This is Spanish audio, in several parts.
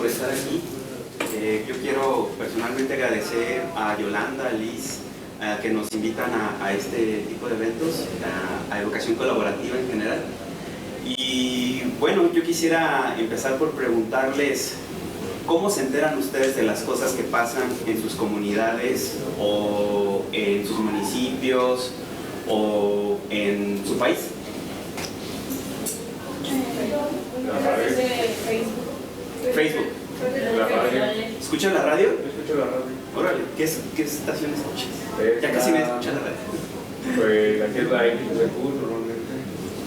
por estar aquí. Yo quiero personalmente agradecer a Yolanda, a Liz, que nos invitan a este tipo de eventos, a educación colaborativa en general. Y bueno, yo quisiera empezar por preguntarles ¿cómo se enteran ustedes de las cosas que pasan en sus comunidades o en sus municipios o en su país? Facebook. La radio. ¿Escuchan la radio? Yo escucho la radio. Órale, ¿qué estación escuchas? Ya Esta- casi me escuchan la radio. Pues aquí es la XTQ normalmente.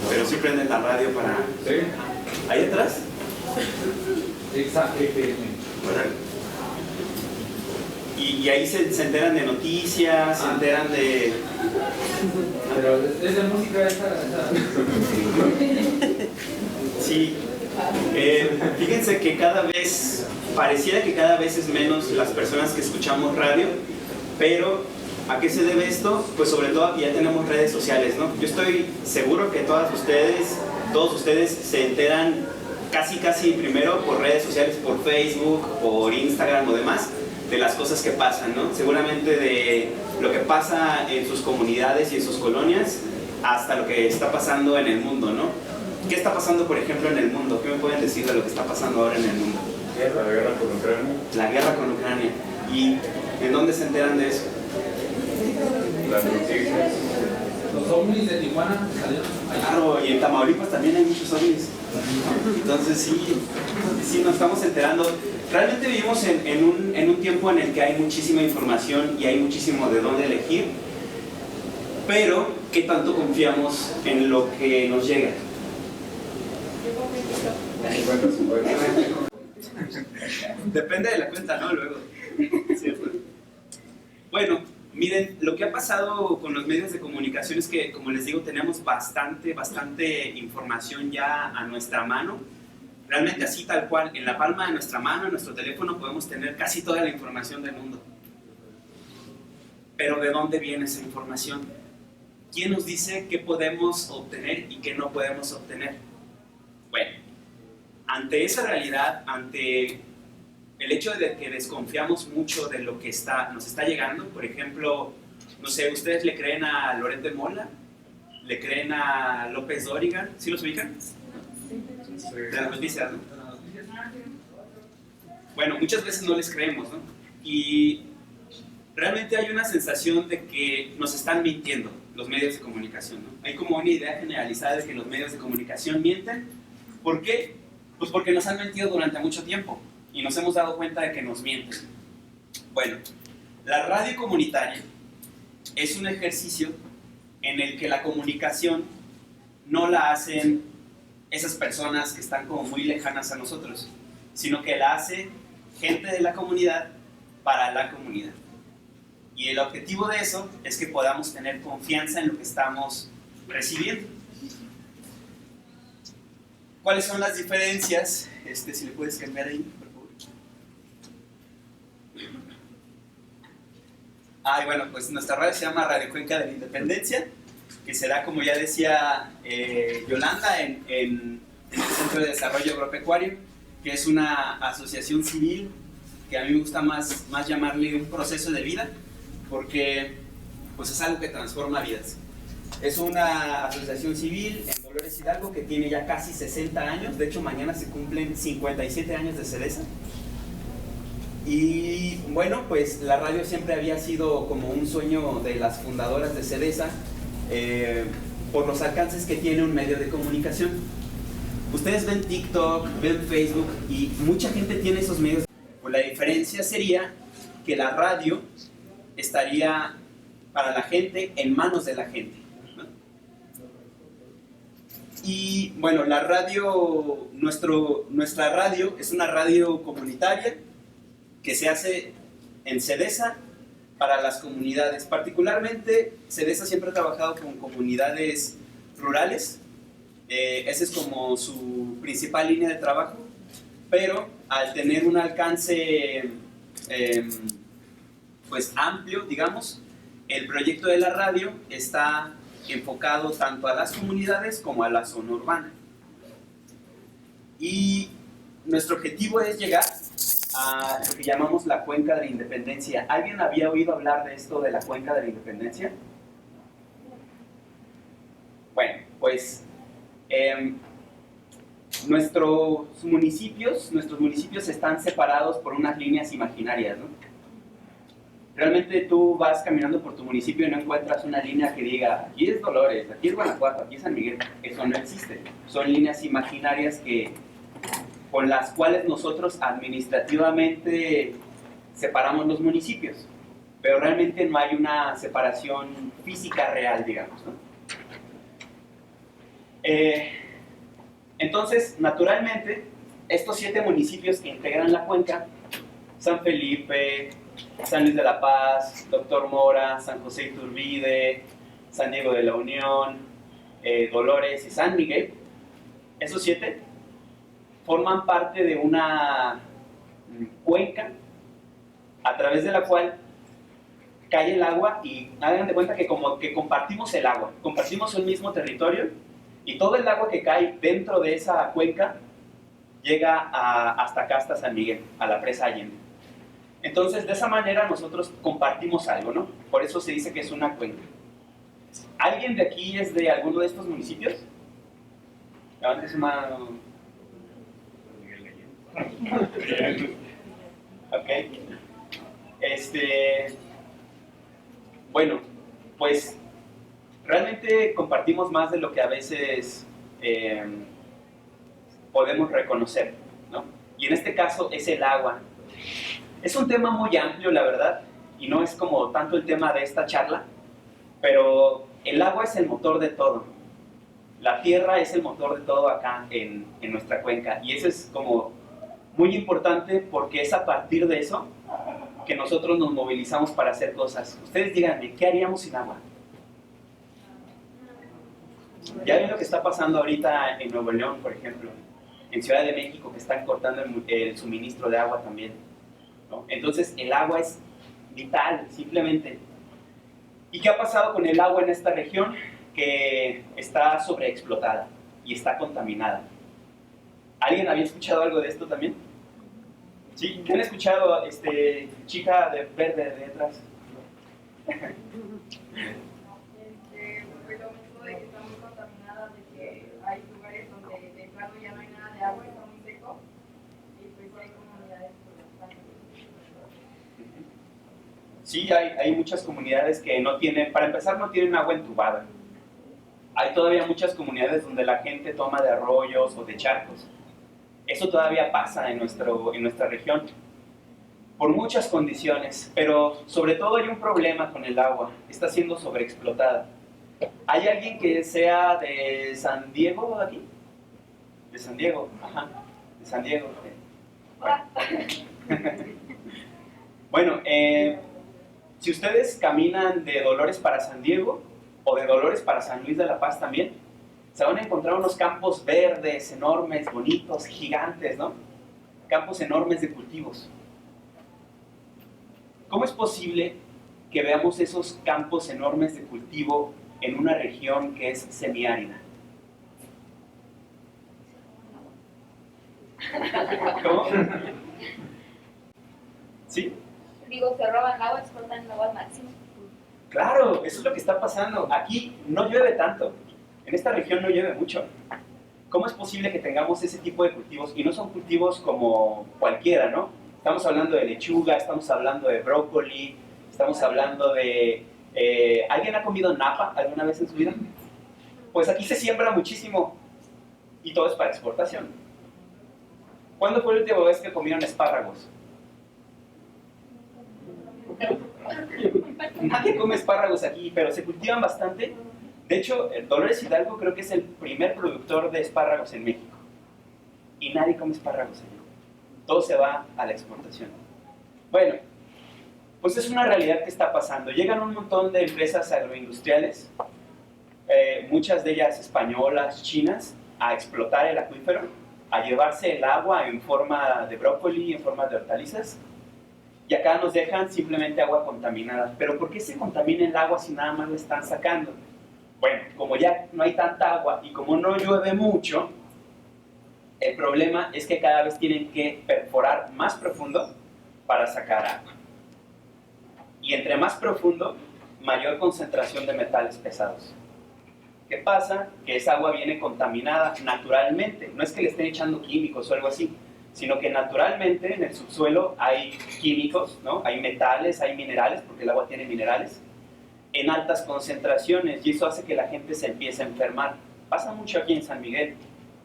Pero sí prenden la radio para... ¿Sí? ¿Ahí atrás? Exacto. Órale. Y ahí se enteran de noticias, se enteran de... Pero es de música esa. Sí. Fíjense que pareciera que cada vez es menos las personas que escuchamos radio, pero ¿a qué se debe esto? Pues sobre todo ya tenemos redes sociales, ¿no? Yo estoy seguro que todos ustedes se enteran casi primero por redes sociales, por Facebook, por Instagram o demás, de las cosas que pasan, ¿no? Seguramente de lo que pasa en sus comunidades y en sus colonias hasta lo que está pasando en el mundo, ¿no? ¿Qué está pasando, por ejemplo, en el mundo? ¿Qué me pueden decir de lo que está pasando ahora en el mundo? La guerra con Ucrania. La guerra con Ucrania. ¿Y en dónde se enteran de eso? Las noticias. Los ovnis de Tijuana salieron allá. Claro, y en Tamaulipas también hay muchos ovnis. Entonces sí nos estamos enterando. Realmente vivimos en un tiempo en el que hay muchísima información y hay muchísimo de dónde elegir, pero ¿qué tanto confiamos en lo que nos llega? 50-50. Depende de la cuenta, ¿no? Luego. ¿Cierto? Bueno, miren, lo que ha pasado con los medios de comunicación es que, como les digo, tenemos bastante información ya a nuestra mano. Realmente así tal cual, en la palma de nuestra mano, en nuestro teléfono, podemos tener casi toda la información del mundo. Pero ¿de dónde viene esa información? ¿Quién nos dice qué podemos obtener y qué no podemos obtener? Bueno, ante esa realidad, ante el hecho de que desconfiamos mucho de lo que nos está llegando, por ejemplo, no sé, ¿ustedes le creen a Loret de Mola? ¿Le creen a López Dóriga? ¿Sí los ubican? De las noticias, ¿no? Bueno, muchas veces no les creemos, ¿no? Y realmente hay una sensación de que nos están mintiendo los medios de comunicación, ¿no? Hay como una idea generalizada de que los medios de comunicación mienten. ¿Por qué? Pues porque nos han mentido durante mucho tiempo y nos hemos dado cuenta de que nos mienten. Bueno, la radio comunitaria es un ejercicio en el que la comunicación no la hacen esas personas que están como muy lejanas a nosotros, sino que la hace gente de la comunidad para la comunidad. Y el objetivo de eso es que podamos tener confianza en lo que estamos recibiendo. ¿Cuáles son las diferencias? Si le puedes cambiar ahí, por favor. Bueno, pues nuestra radio se llama Radio Cuenca de la Independencia, que será, como ya decía Yolanda, en el Centro de Desarrollo Agropecuario, que es una asociación civil que a mí me gusta más llamarle un proceso de vida, porque pues es algo que transforma vidas. Es una asociación civil en Dolores Hidalgo que tiene ya casi 60 años, de hecho mañana se cumplen 57 años de Sedesa. Y bueno, pues la radio siempre había sido como un sueño de las fundadoras de Sedesa, por los alcances que tiene un medio de comunicación. Ustedes ven TikTok, ven Facebook y mucha gente tiene esos medios. Pues la diferencia sería que la radio estaría para la gente, en manos de la gente, ¿no? Y bueno, la radio, nuestra radio es una radio comunitaria que se hace en Sedesa para las comunidades. Particularmente, Sedesa siempre ha trabajado con comunidades rurales. Esa es como su principal línea de trabajo, pero al tener un alcance pues amplio, digamos, el proyecto de la radio está enfocado tanto a las comunidades como a la zona urbana. Y nuestro objetivo es llegar a lo que llamamos la Cuenca de la Independencia. ¿Alguien había oído hablar de esto de la Cuenca de la Independencia? Bueno, pues nuestros municipios están separados por unas líneas imaginarias, ¿no? Realmente tú vas caminando por tu municipio y no encuentras una línea que diga aquí es Dolores, aquí es Guanajuato, aquí es San Miguel. Eso no existe. Son líneas imaginarias con las cuales nosotros administrativamente separamos los municipios, pero realmente no hay una separación física real, digamos, ¿no? Entonces, naturalmente, estos 7 municipios que integran la cuenca, San Felipe, San Luis de la Paz, Doctor Mora, San José Iturbide, San Diego de la Unión, Dolores y San Miguel, esos 7 forman parte de una cuenca a través de la cual cae el agua, y hagan de cuenta que como que compartimos el agua, compartimos un mismo territorio, y todo el agua que cae dentro de esa cuenca llega hasta acá, hasta San Miguel, a la presa Allende. Entonces, de esa manera nosotros compartimos algo, ¿no? Por eso se dice que es una cuenca. ¿Alguien de aquí es de alguno de estos municipios? Levanten su mano. Ok. Bueno, pues realmente compartimos más de lo que a veces podemos reconocer, ¿no? Y en este caso es el agua. Es un tema muy amplio, la verdad, y no es como tanto el tema de esta charla, pero el agua es el motor de todo. La tierra es el motor de todo acá en nuestra cuenca, y eso es como muy importante porque es a partir de eso que nosotros nos movilizamos para hacer cosas. Ustedes díganme, ¿qué haríamos sin agua? Ya ven lo que está pasando ahorita en Nuevo León, por ejemplo, en Ciudad de México, que están cortando el suministro de agua también, ¿no? Entonces el agua es vital, simplemente. ¿Y qué ha pasado con el agua en esta región? Que está sobreexplotada y está contaminada. ¿Alguien había escuchado algo de esto también? ¿Sí? ¿Quién ha escuchado, chica de verde de atrás? Pues lo mismo de que está muy contaminada, de que hay lugares donde de plano ya no hay nada de agua, está muy seco, y pues hay comunidades por las Sí, hay muchas comunidades que no tienen, para empezar, no tienen agua entubada. Hay todavía muchas comunidades donde la gente toma de arroyos o de charcos. Eso todavía pasa en nuestra región, por muchas condiciones, pero sobre todo hay un problema con el agua, está siendo sobreexplotada. ¿Hay alguien que sea de San Diego aquí? De San Diego, ajá, de San Diego. Bueno, si ustedes caminan de Dolores para San Diego, o de Dolores para San Luis de la Paz también, se van a encontrar unos campos verdes, enormes, bonitos, gigantes, ¿no? Campos enormes de cultivos. ¿Cómo es posible que veamos esos campos enormes de cultivo en una región que es semiárida? ¿Cómo? ¿Sí? Digo, se roban agua, explotan el agua al máximo. Claro, eso es lo que está pasando. Aquí no llueve tanto. En esta región no llueve mucho. ¿Cómo es posible que tengamos ese tipo de cultivos? Y no son cultivos como cualquiera, ¿no? Estamos hablando de lechuga, estamos hablando de brócoli, estamos hablando de... ¿alguien ha comido napa alguna vez en su vida? Pues aquí se siembra muchísimo y todo es para exportación. ¿Cuándo fue la última vez que comieron espárragos? Nadie come espárragos aquí, pero se cultivan bastante. De hecho, Dolores Hidalgo creo que es el primer productor de espárragos en México. Y nadie come espárragos aquí. Todo se va a la exportación. Bueno, pues es una realidad que está pasando. Llegan un montón de empresas agroindustriales, muchas de ellas españolas, chinas, a explotar el acuífero, a llevarse el agua en forma de brócoli, en forma de hortalizas, y acá nos dejan simplemente agua contaminada. ¿Pero por qué se contamina el agua si nada más la están sacando? Bueno, como ya no hay tanta agua y como no llueve mucho, El problema es que cada vez tienen que perforar más profundo para sacar agua. Y entre más profundo, mayor concentración de metales pesados. ¿Qué pasa? Que esa agua viene contaminada naturalmente. No es que le estén echando químicos o algo así, sino que naturalmente en el subsuelo hay químicos, ¿no? Hay metales, hay minerales, porque el agua tiene minerales, en altas concentraciones, y eso hace que la gente se empiece a enfermar. Pasa mucho aquí en San Miguel,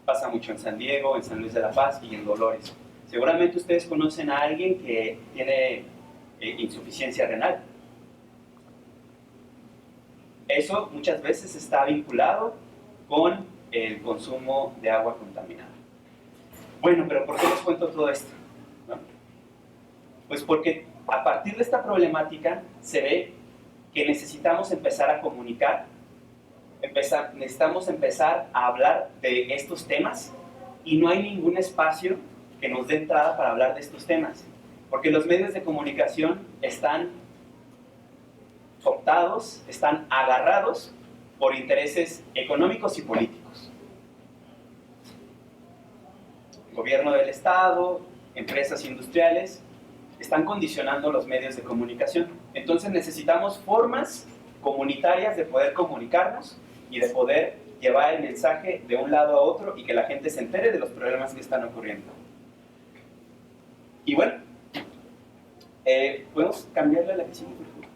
pasa mucho en San Diego, en San Luis de la Paz y en Dolores. Seguramente ustedes conocen a alguien que tiene insuficiencia renal. Eso muchas veces está vinculado con el consumo de agua contaminada. Bueno, pero ¿por qué les cuento todo esto? ¿No? Pues porque a partir de esta problemática se ve que necesitamos empezar a comunicar, necesitamos empezar a hablar de estos temas, y no hay ningún espacio que nos dé entrada para hablar de estos temas, porque los medios de comunicación están cooptados, están agarrados por intereses económicos y políticos. El gobierno del Estado, empresas industriales, están condicionando los medios de comunicación. Entonces necesitamos formas comunitarias de poder comunicarnos y de poder llevar el mensaje de un lado a otro y que la gente se entere de los problemas que están ocurriendo. Y bueno, ¿podemos cambiarle a la que sigue, por favor?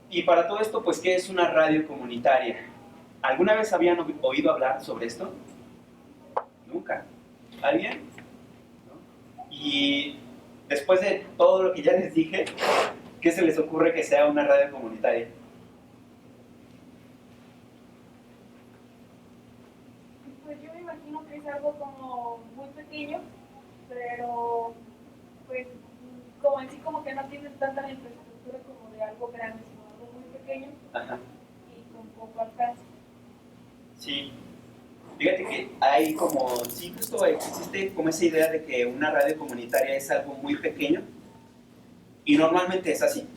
Y para todo esto, pues, ¿qué es una radio comunitaria? ¿Alguna vez habían oído hablar sobre esto? Nunca. ¿Alguien? ¿No? Y después de todo lo que ya les dije, ¿qué se les ocurre que sea una radio comunitaria? Pues yo me imagino que es algo como muy pequeño, pero pues como en sí como que no tiene tanta infraestructura como de algo grande, sino algo muy pequeño. Ajá. Y con poco alcance. Sí. Fíjate que hay como, sí, justo existe como esa idea de que una radio comunitaria es algo muy pequeño, y normalmente es así.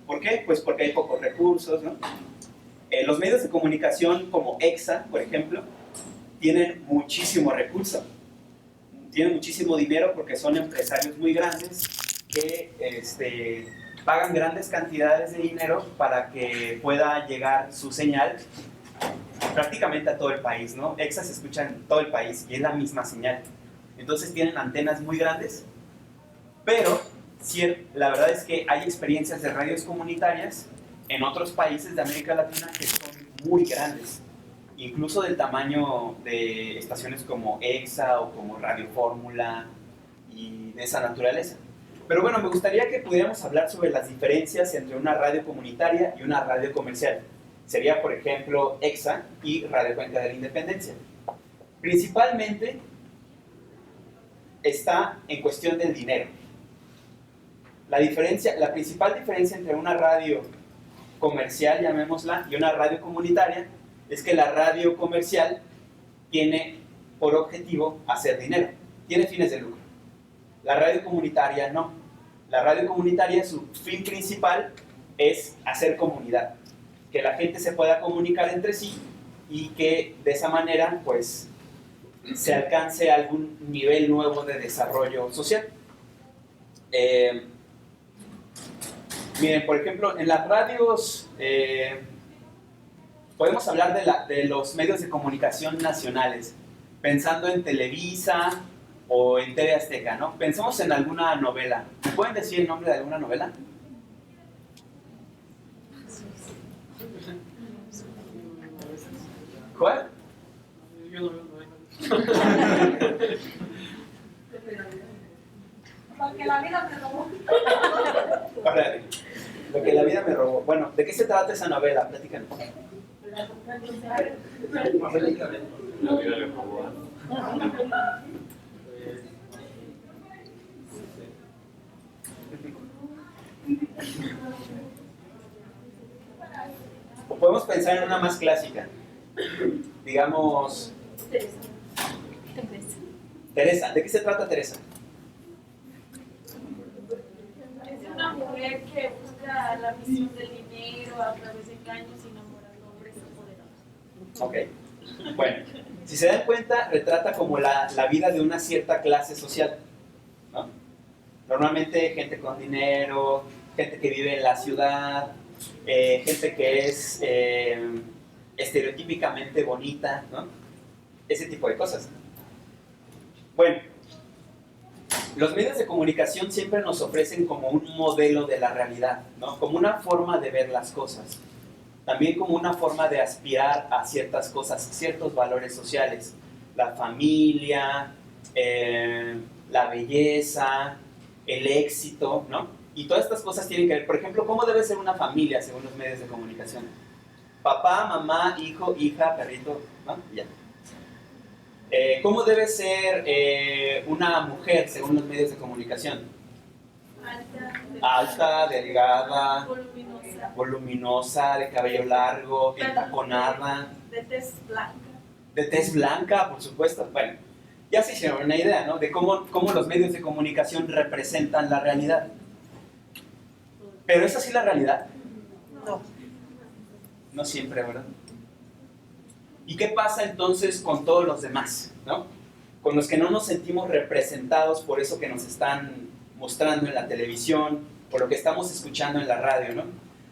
¿Por qué? Pues porque hay pocos recursos, ¿no? Los medios de comunicación como EXA, por ejemplo, tienen muchísimo recurso, tienen muchísimo dinero porque son empresarios muy grandes que pagan grandes cantidades de dinero para que pueda llegar su señal prácticamente a todo el país, ¿no? EXA se escucha en todo el país y es la misma señal. Entonces tienen antenas muy grandes, pero sí, la verdad es que hay experiencias de radios comunitarias en otros países de América Latina que son muy grandes, incluso del tamaño de estaciones como EXA o como Radio Fórmula y de esa naturaleza. Pero bueno, me gustaría que pudiéramos hablar sobre las diferencias entre una radio comunitaria y una radio comercial. Sería, por ejemplo, EXA y Radio Cuenca de la Independencia. Principalmente está en cuestión del dinero. La principal diferencia entre una radio comercial, llamémosla, y una radio comunitaria es que la radio comercial tiene por objetivo hacer dinero, tiene fines de lucro. La radio comunitaria no. La radio comunitaria, su fin principal es hacer comunidad, que la gente se pueda comunicar entre sí y que de esa manera pues se alcance algún nivel nuevo de desarrollo social. Miren, por ejemplo, en las radios podemos hablar de los medios de comunicación nacionales, pensando en Televisa o en TV Azteca, ¿no? Pensemos en alguna novela. ¿Me pueden decir el nombre de alguna novela? ¿Cuál? Yo no veo novela. Porque la vida me robó. Ahora, lo que la vida me robó. Bueno, ¿de qué se trata esa novela? Platícanos. La vida le robó. O podemos pensar en una más clásica. Digamos, Teresa. ¿De qué se trata Teresa? Es una mujer que busca la misión del dinero a través de engaños y enamorando a hombres empoderados. Ok. Bueno, si se dan cuenta, retrata como la vida de una cierta clase social, ¿no? Normalmente gente con dinero, gente que vive en la ciudad, gente que es estereotípicamente bonita, ¿no? Ese tipo de cosas. Bueno, los medios de comunicación siempre nos ofrecen como un modelo de la realidad, ¿no? Como una forma de ver las cosas. También como una forma de aspirar a ciertas cosas, ciertos valores sociales. La familia, la belleza, el éxito, ¿no? Y todas estas cosas tienen que ver, por ejemplo, ¿cómo debe ser una familia según los medios de comunicación? Papá, mamá, hijo, hija, perrito, ¿no? Ya. ¿Cómo debe ser una mujer según los medios de comunicación? Alta, delgada, voluminosa, de cabello largo, entaconada. De tez blanca. De tez blanca, por supuesto. Bueno, ya se hicieron una idea, ¿no? De cómo los medios de comunicación representan la realidad. ¿Pero es así la realidad? No. No siempre, ¿verdad? ¿Y qué pasa entonces con todos los demás, ¿no? Con los que no nos sentimos representados por eso que nos están mostrando en la televisión, por lo que estamos escuchando en la radio, ¿no?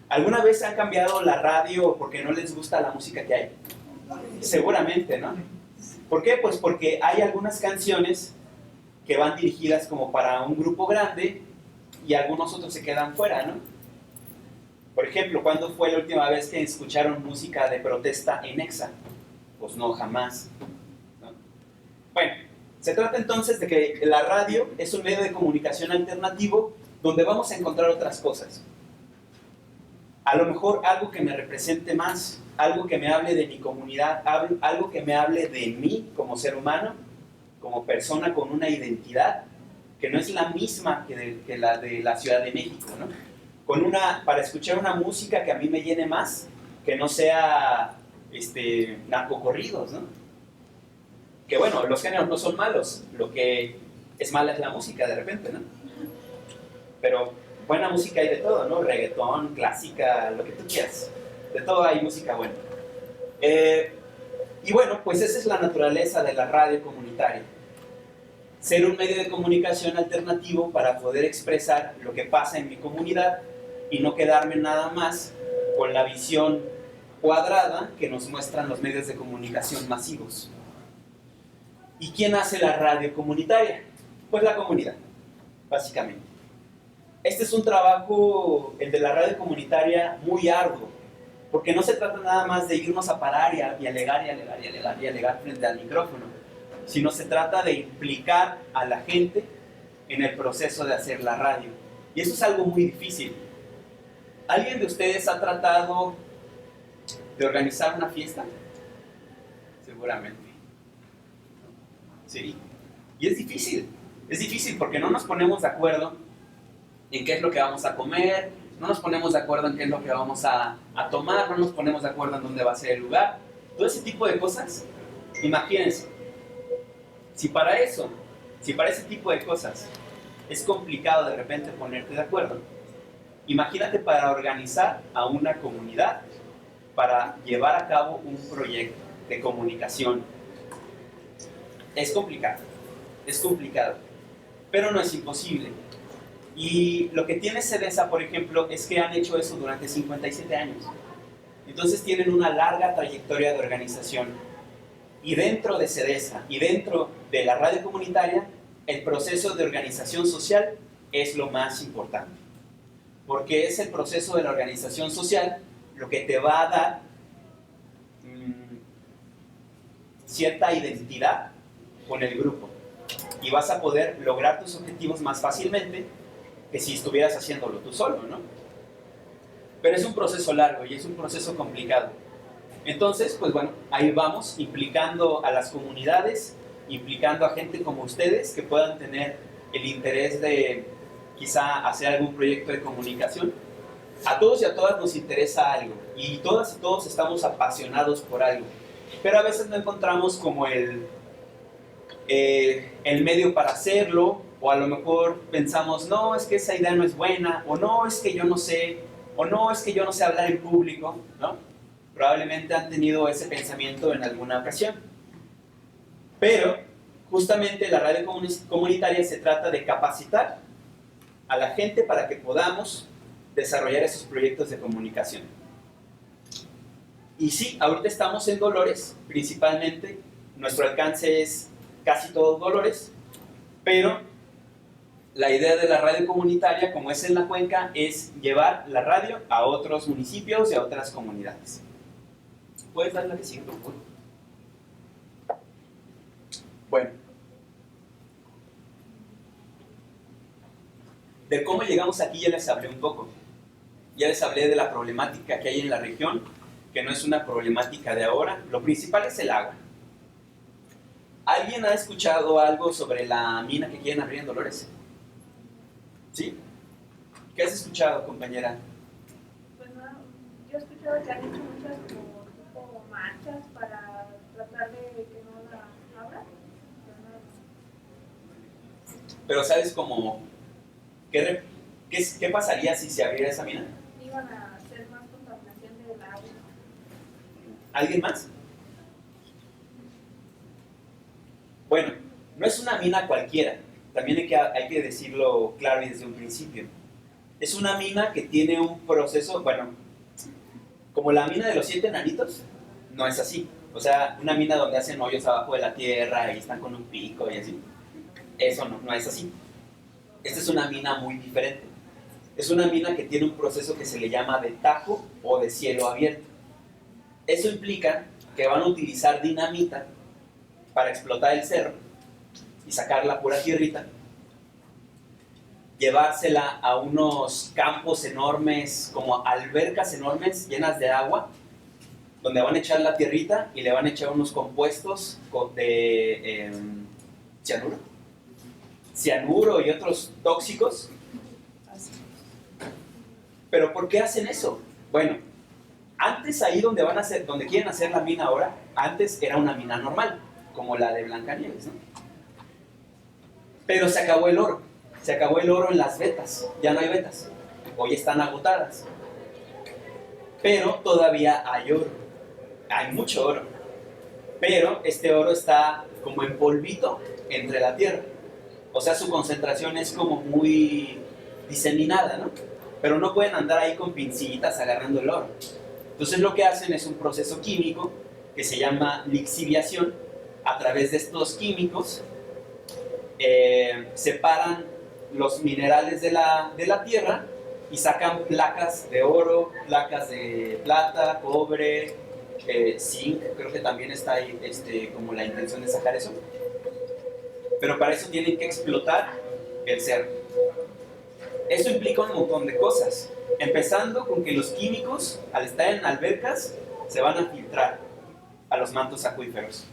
¿Alguna vez han cambiado la radio porque no les gusta la música que hay? Seguramente, ¿no? ¿Por qué? Pues porque hay algunas canciones que van dirigidas como para un grupo grande y algunos otros se quedan fuera, ¿no? Por ejemplo, ¿cuándo fue la última vez que escucharon música de protesta en Exa? Pues no, jamás, ¿no? Bueno, se trata entonces de que la radio es un medio de comunicación alternativo donde vamos a encontrar otras cosas. A lo mejor algo que me represente más, algo que me hable de mi comunidad, algo que me hable de mí como ser humano, como persona con una identidad que no es la misma que la de la Ciudad de México, ¿no? Para escuchar una música que a mí me llene más, que no sea narcocorridos, ¿no? Que bueno, los géneros no son malos, lo que es mala es la música de repente, ¿no? Pero buena música hay de todo, ¿no? Reggaetón, clásica, lo que tú quieras. De todo hay música buena. Y bueno, pues esa es la naturaleza de la radio comunitaria. Ser un medio de comunicación alternativo para poder expresar lo que pasa en mi comunidad y no quedarme nada más con la visión cuadrada que nos muestran los medios de comunicación masivos. ¿Y quién hace la radio comunitaria? Pues la comunidad, básicamente. Este es un trabajo, el de la radio comunitaria, muy arduo, porque no se trata nada más de irnos a parar y alegar y alegar y alegar y alegar frente al micrófono, sino se trata de implicar a la gente en el proceso de hacer la radio. Y eso es algo muy difícil. ¿Alguien de ustedes ha tratado de organizar una fiesta? Seguramente. Sí. Y es difícil porque no nos ponemos de acuerdo en qué es lo que vamos a comer, no nos ponemos de acuerdo en qué es lo que vamos a tomar, no nos ponemos de acuerdo en dónde va a ser el lugar. Todo ese tipo de cosas, imagínense, si para ese tipo de cosas es complicado de repente ponerte de acuerdo, imagínate para organizar a una comunidad, para llevar a cabo un proyecto de comunicación. Es complicado, pero no es imposible. Y lo que tiene CEDESA, por ejemplo, es que han hecho eso durante 57 años. Entonces tienen una larga trayectoria de organización. Y dentro de CEDESA y dentro de la radio comunitaria, el proceso de organización social es lo más importante. Porque es el proceso de la organización social lo que te va a dar cierta identidad con el grupo. Y vas a poder lograr tus objetivos más fácilmente que si estuvieras haciéndolo tú solo, ¿no? Pero es un proceso largo y es un proceso complicado. Entonces, pues bueno, ahí vamos, implicando a las comunidades, implicando a gente como ustedes que puedan tener el interés de quizá hacer algún proyecto de comunicación. A todos y a todas nos interesa algo y todas y todos estamos apasionados por algo, pero a veces no encontramos como el medio para hacerlo, o a lo mejor pensamos, no, es que esa idea no es buena, o no, es que yo no sé, o no, es que yo no sé hablar en público, ¿no? probablemente han tenido ese pensamiento en alguna ocasión. Pero justamente la radio comunitaria se trata de capacitar a la gente para que podamos desarrollar esos proyectos de comunicación. Y sí, ahorita estamos en Dolores, principalmente, nuestro alcance es casi todo Dolores, pero la idea de la radio comunitaria, como es en la cuenca, es llevar la radio a otros municipios y a otras comunidades. ¿Puedes darle la que sigue, por favor? Bueno. De cómo llegamos aquí ya les hablé un poco. Ya les hablé de la problemática que hay en la región, que no es una problemática de ahora. Lo principal es el agua. ¿Alguien ha escuchado algo sobre la mina que quieren abrir en Dolores? ¿Sí? ¿Qué has escuchado, compañera? Pues no, yo he escuchado que han hecho muchas como marchas para tratar de que no la abran. Pero ¿sabes cómo? ¿Qué pasaría si se abriera esa mina? Iban a hacer más contaminación del agua. ¿Alguien más? Bueno, no es una mina cualquiera. También hay que decirlo claro y desde un principio. Es una mina que tiene un proceso, bueno, como la mina de los 7 enanitos, no es así. O sea, una mina donde hacen hoyos abajo de la tierra y están con un pico y así. Eso no es así. Esta es una mina muy diferente. Es una mina que tiene un proceso que se le llama de tajo o de cielo abierto. Eso implica que van a utilizar dinamita para explotar el cerro y sacar la pura tierrita, llevársela a unos campos enormes, como albercas enormes llenas de agua, donde van a echar la tierrita y le van a echar unos compuestos de cianuro y otros tóxicos. ¿Pero por qué hacen eso? Bueno, antes ahí donde quieren hacer la mina ahora, antes era una mina normal, como la de Blancanieves, ¿no? Pero se acabó el oro en las vetas, ya no hay vetas, hoy están agotadas. Pero todavía hay oro, hay mucho oro, pero este oro está como en polvito entre la tierra. O sea, su concentración es como muy diseminada, ¿no? Pero no pueden andar ahí con pincitas agarrando el oro. Entonces lo que hacen es un proceso químico que se llama lixiviación. A través de estos químicos separan los minerales de la tierra y sacan placas de oro, placas de plata, cobre, zinc. Creo que también está ahí como la intención de sacar eso. Pero para eso tienen que explotar el cerro. Eso implica un montón de cosas, empezando con que los químicos, al estar en albercas, se van a filtrar a los mantos acuíferos.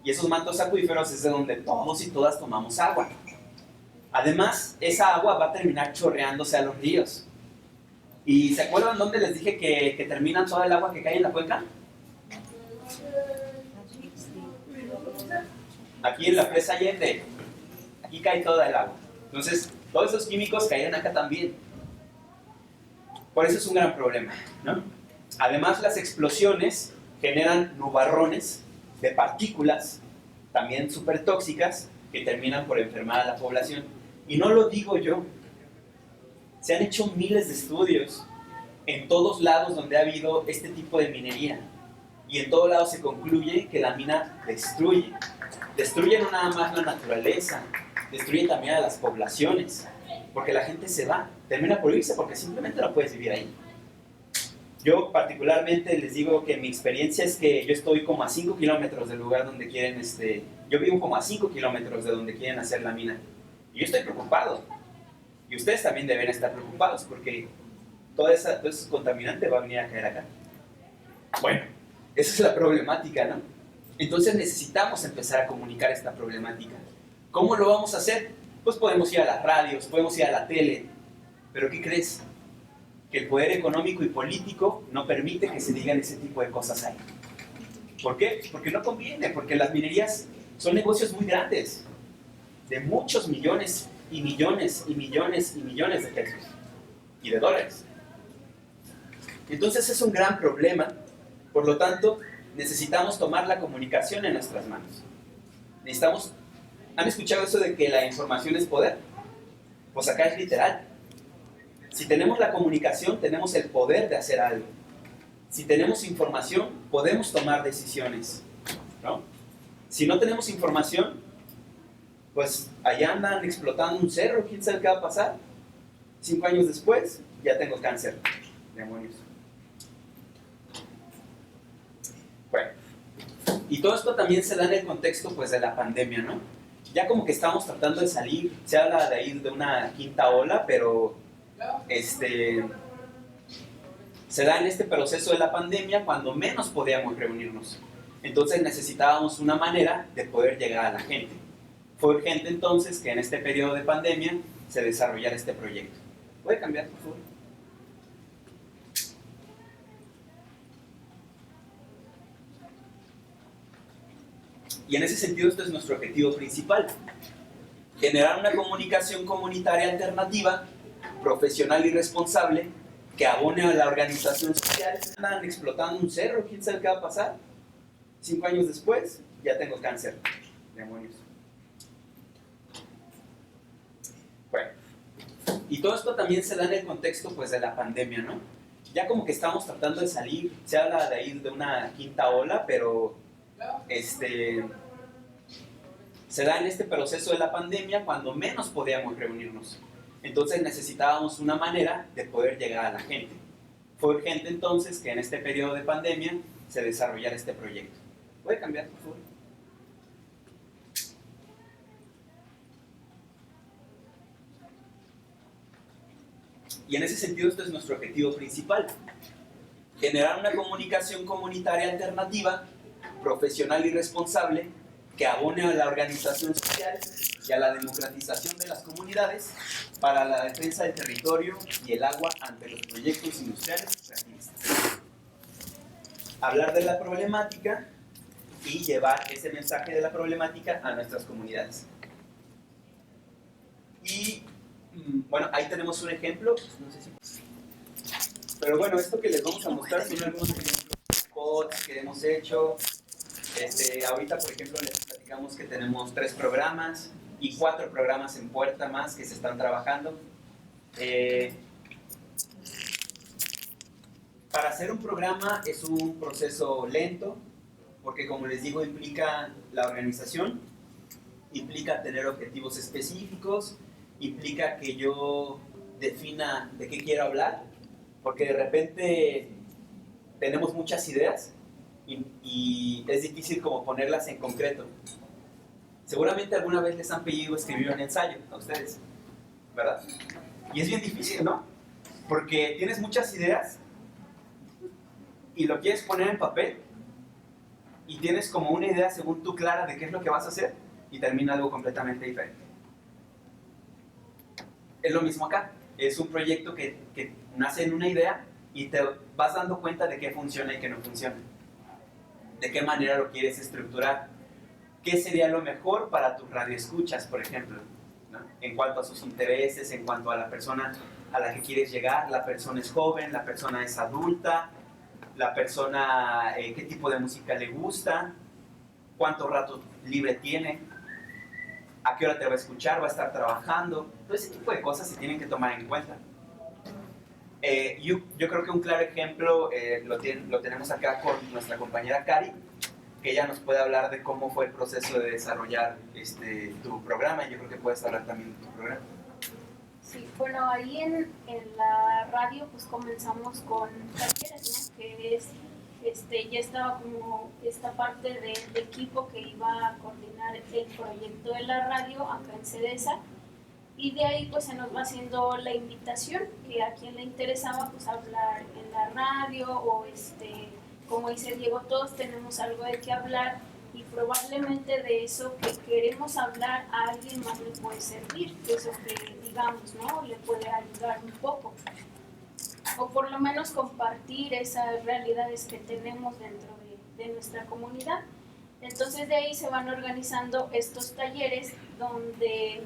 Y esos mantos acuíferos es de donde todos y todas tomamos agua. Además, esa agua va a terminar chorreándose a los ríos. ¿Y se acuerdan dónde les dije que termina toda el agua que cae en la cuenca? Aquí en la presa Allende. Aquí cae toda el agua. Entonces, todos esos químicos caen acá también. Por eso es un gran problema, ¿no? Además, las explosiones generan nubarrones de partículas, también súper tóxicas, que terminan por enfermar a la población. Y no lo digo yo. Se han hecho miles de estudios en todos lados donde ha habido este tipo de minería. Y en todos lados se concluye que la mina destruye. Destruye no nada más la naturaleza, destruye también a las poblaciones, porque la gente se va, termina por irse porque simplemente no puedes vivir ahí. Yo particularmente les digo que mi experiencia es que yo estoy como a 5 kilómetros del lugar donde quieren, yo vivo como a 5 kilómetros de donde quieren hacer la mina. Y yo estoy preocupado. Y ustedes también deben estar preocupados porque todo ese contaminante va a venir a caer acá. Bueno, esa es la problemática, ¿no? Entonces necesitamos empezar a comunicar esta problemática. ¿Cómo lo vamos a hacer? Pues podemos ir a las radios, podemos ir a la tele. ¿Pero qué crees? Que el poder económico y político no permite que se digan ese tipo de cosas ahí. ¿Por qué? Porque no conviene, porque las minerías son negocios muy grandes, de muchos millones y millones y millones y millones de pesos y de dólares. Entonces es un gran problema Por lo tanto, necesitamos tomar la comunicación en nuestras manos. ¿Han escuchado eso de que la información es poder? Pues acá es literal. Si tenemos la comunicación, tenemos el poder de hacer algo. Si tenemos información, podemos tomar decisiones, ¿no? Si no tenemos información, pues allá andan explotando un cerro, ¿quién sabe qué va a pasar? 5 años después, ya tengo cáncer. Demonios. Bueno, y todo esto también se da en el contexto pues de la pandemia, ¿no? Ya como que estamos tratando de salir, se habla de ahí de una quinta ola, pero se da en este proceso de la pandemia cuando menos podíamos reunirnos. Entonces necesitábamos una manera de poder llegar a la gente. Fue urgente entonces que en este periodo de pandemia se desarrollara este proyecto. ¿Puede cambiar, por favor? Y en ese sentido este es nuestro objetivo principal. Generar una comunicación comunitaria alternativa, profesional y responsable, que abone a la organización social. Andan explotando un cerro, ¿quién sabe qué va a pasar? 5 años después, ya tengo cáncer. Demonios. Bueno, y todo esto también se da en el contexto pues de la pandemia, ¿no? Ya como que estamos tratando de salir, se habla de ahí de una quinta ola, pero se da en este proceso de la pandemia cuando menos podíamos reunirnos. Entonces necesitábamos una manera de poder llegar a la gente. Fue urgente entonces que en este periodo de pandemia se desarrollara este proyecto. ¿Puede cambiar, por favor? Y en ese sentido este es nuestro objetivo principal. Generar una comunicación comunitaria alternativa, profesional y responsable, que abone a la organización social y a la democratización de las comunidades para la defensa del territorio y el agua ante los proyectos industriales extractivistas. Hablar de la problemática y llevar ese mensaje de la problemática a nuestras comunidades. Y bueno, ahí tenemos un ejemplo, no sé si... Pero bueno, esto que les vamos a mostrar son algunos ejemplos de spots que hemos hecho. Ahorita, por ejemplo, les platicamos que tenemos 3 programas y 4 programas en puerta más que se están trabajando. Para hacer un programa es un proceso lento, porque como les digo, implica la organización, implica tener objetivos específicos, implica que yo defina de qué quiero hablar, porque de repente tenemos muchas ideas y es difícil como ponerlas en concreto. Seguramente alguna vez les han pedido escribir un ensayo a ustedes, ¿verdad? Y es bien difícil, ¿no? Porque tienes muchas ideas y lo quieres poner en papel y tienes como una idea según tú clara de qué es lo que vas a hacer y termina algo completamente diferente. Es lo mismo acá. Es un proyecto que nace en una idea y te vas dando cuenta de qué funciona y qué no funciona. De qué manera lo quieres estructurar. ¿Qué sería lo mejor para tus radioescuchas, por ejemplo? ¿No? En cuanto a sus intereses, en cuanto a la persona a la que quieres llegar. La persona es joven, la persona es adulta, la persona qué tipo de música le gusta, cuánto rato libre tiene, a qué hora te va a escuchar, va a estar trabajando. Todo ese tipo de cosas se tienen que tomar en cuenta. Yo creo que un claro ejemplo lo tenemos acá con nuestra compañera Cari, que ella nos puede hablar de cómo fue el proceso de desarrollar tu programa, y yo creo que puedes hablar también de tu programa. Sí, bueno, ahí en la radio pues comenzamos con talleres, ¿no? Que es, ya estaba como esta parte del equipo que iba a coordinar el proyecto de la radio acá en CEDESA, y de ahí pues se nos va haciendo la invitación que a quien le interesaba pues hablar en la radio o como dice Diego, todos tenemos algo de qué hablar y probablemente de eso que queremos hablar a alguien más le puede servir, eso que digamos, ¿no? Le puede ayudar un poco. O por lo menos compartir esas realidades que tenemos dentro de nuestra comunidad. Entonces de ahí se van organizando estos talleres donde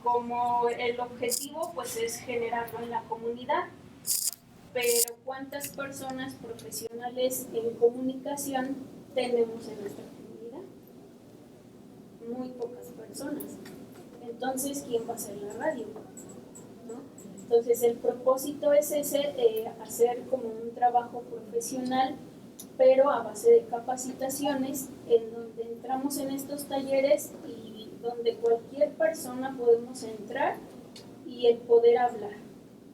como el objetivo pues es generarlo en la comunidad. pero ¿cuántas personas profesionales en comunicación tenemos en nuestra comunidad? Muy pocas personas. Entonces, ¿quién va a hacer la radio? ¿No? Entonces, el propósito es ese, hacer como un trabajo profesional, pero a base de capacitaciones, en donde entramos en estos talleres y donde cualquier persona podemos entrar y el poder hablar,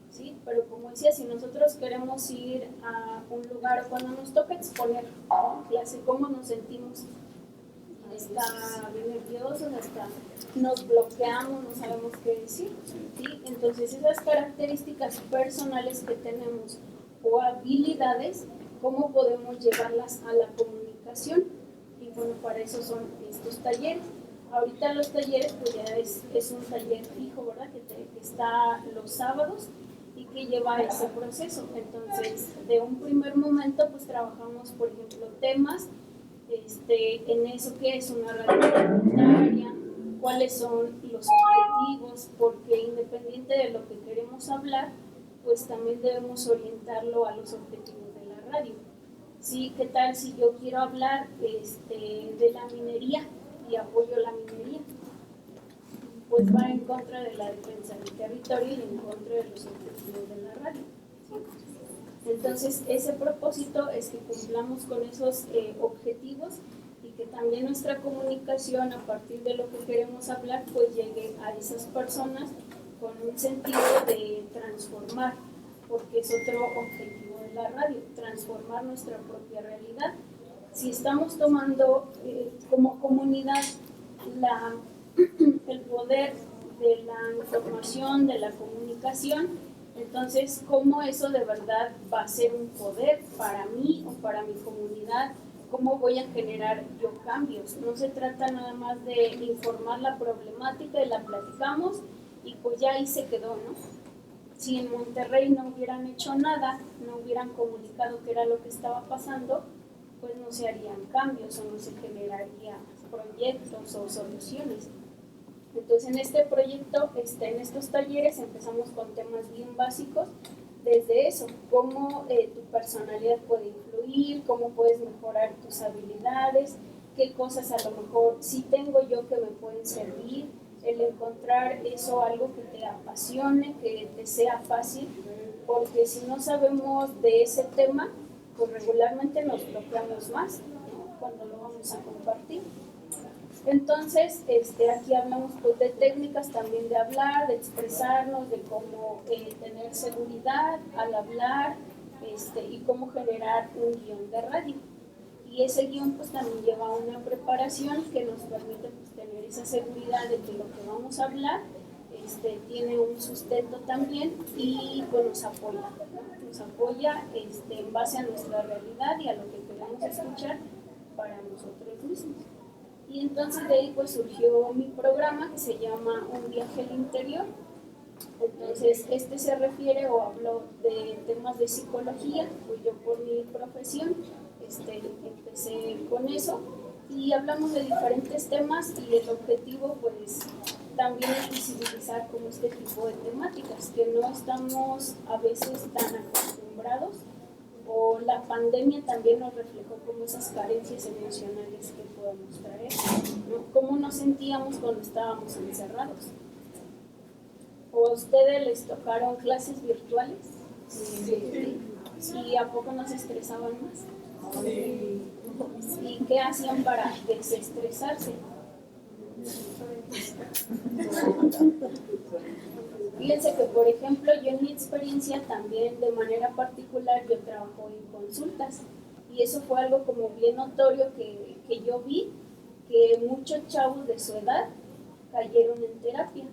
¿sí? Pero como decía, si nosotros queremos ir a un lugar o cuando nos toca exponer, ¿no? Clase, cómo nos sentimos, está bien nerviosos, hasta nos bloqueamos, no sabemos qué decir, ¿sí? Entonces esas características personales que tenemos o habilidades, ¿cómo podemos llevarlas a la comunicación? Y bueno, para eso son estos talleres. Ahorita los talleres pues ya es un taller fijo, ¿verdad? Que está los sábados y que lleva ese proceso. Entonces, de un primer momento pues trabajamos, por ejemplo, temas, en eso que es una radio comunitaria, cuáles son los objetivos, porque independiente de lo que queremos hablar, pues también debemos orientarlo a los objetivos de la radio. Sí, ¿qué tal si yo quiero hablar de la minería y apoyo la minería? Pues va en contra de la defensa del territorio y en contra de los objetivos de la radio. ¿Sí? Entonces, ese propósito es que cumplamos con esos objetivos y que también nuestra comunicación, a partir de lo que queremos hablar, pues llegue a esas personas con un sentido de transformar, porque es otro objetivo de la radio, transformar nuestra propia realidad. Si estamos tomando como comunidad el poder de la información, de la comunicación, entonces, ¿cómo eso de verdad va a ser un poder para mí o para mi comunidad? ¿Cómo voy a generar yo cambios? No se trata nada más de informar la problemática y la platicamos y pues ya ahí se quedó, ¿no? Si en Monterrey no hubieran hecho nada, no hubieran comunicado qué era lo que estaba pasando, pues no se harían cambios o no se generarían proyectos o soluciones. Entonces en este proyecto, en estos talleres empezamos con temas bien básicos, desde eso, cómo tu personalidad puede influir, cómo puedes mejorar tus habilidades, qué cosas a lo mejor sí tengo yo que me pueden servir, el encontrar eso, algo que te apasione, que te sea fácil, porque si no sabemos de ese tema, pues regularmente nos bloqueamos más, ¿no? Cuando lo vamos a compartir. Entonces, aquí hablamos pues, de técnicas también de hablar, de expresarnos, de cómo tener seguridad al hablar y cómo generar un guión de radio. Y ese guión pues también lleva una preparación que nos permite pues, tener esa seguridad de que lo que vamos a hablar tiene un sustento también y pues nos apoya, ¿no? Nos apoya en base a nuestra realidad y a lo que queremos escuchar para nosotros mismos. Y entonces de ahí pues surgió mi programa que se llama Un viaje al interior. Entonces se refiere o hablo de temas de psicología, pues yo por mi profesión empecé con eso y hablamos de diferentes temas y el objetivo pues también es visibilizar como este tipo de temáticas que no estamos a veces tan acostumbrados, o la pandemia también nos reflejó como esas carencias emocionales que podemos traer, ¿no? Cómo nos sentíamos cuando estábamos encerrados. ¿O a ustedes les tocaron clases virtuales? Sí. ¿Y a poco nos estresaban más? Sí. ¿Y qué hacían para desestresarse? Fíjense que, por ejemplo, yo en mi experiencia también de manera particular yo trabajo en consultas y eso fue algo como bien notorio que yo vi, que muchos chavos de su edad cayeron en terapia.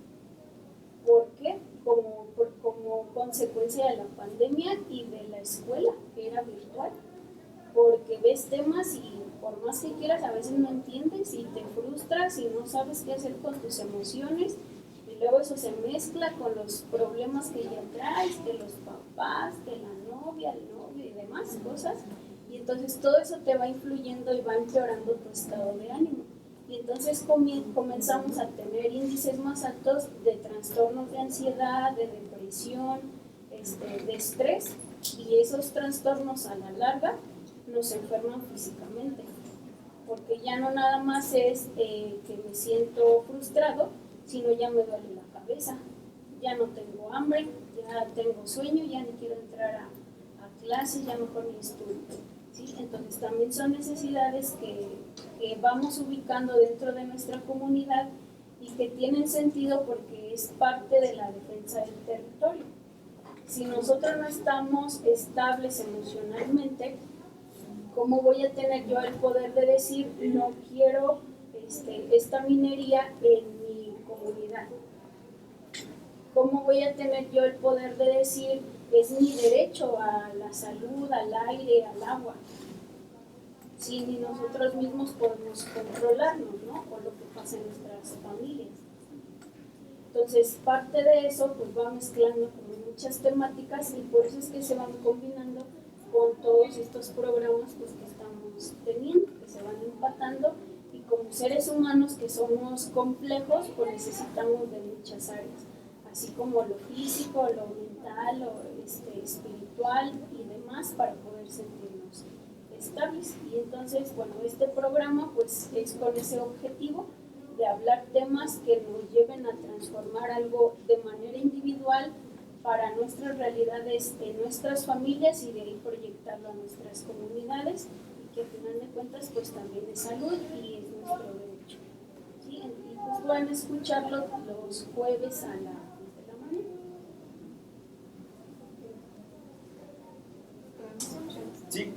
¿Por qué? Como consecuencia de la pandemia y de la escuela, que era virtual. Porque ves temas y por más que quieras a veces no entiendes y te frustras y no sabes qué hacer con tus emociones y luego eso se mezcla con los problemas que ya traes, que los papás, que la novia, el novio y demás cosas y entonces todo eso te va influyendo y va empeorando tu estado de ánimo y entonces comenzamos a tener índices más altos de trastornos de ansiedad, de depresión, de estrés y esos trastornos a la larga nos enferman físicamente, porque ya no nada más es que me siento frustrado, sino ya me duele la cabeza, ya no tengo hambre, ya tengo sueño, ya ni quiero entrar a clases, ya mejor ni estudio, ¿sí? Entonces también son necesidades que vamos ubicando dentro de nuestra comunidad y que tienen sentido porque es parte de la defensa del territorio. Si nosotros no estamos estables emocionalmente, ¿cómo voy a tener yo el poder de decir no quiero esta minería en mi comunidad? ¿Cómo voy a tener yo el poder de decir es mi derecho a la salud, al aire, al agua? Si ni nosotros mismos podemos controlarnos, ¿no? Por lo que pasa en nuestras familias. Entonces, parte de eso pues va mezclando con muchas temáticas y por eso es que se van combinando con todos estos programas pues, que estamos teniendo, que se van empatando, y como seres humanos que somos complejos, pues necesitamos de muchas áreas, así como lo físico, lo mental, lo espiritual y demás para poder sentirnos estables. Y entonces, bueno, este programa pues es con ese objetivo de hablar temas que nos lleven a transformar algo de manera individual para nuestras realidades en nuestras familias y de ahí proyectarlo a nuestras comunidades, y que al final de cuentas pues también es salud y es nuestro derecho, ¿sí? Y pues van a escucharlo los jueves a las 10 de la mañana. Sí.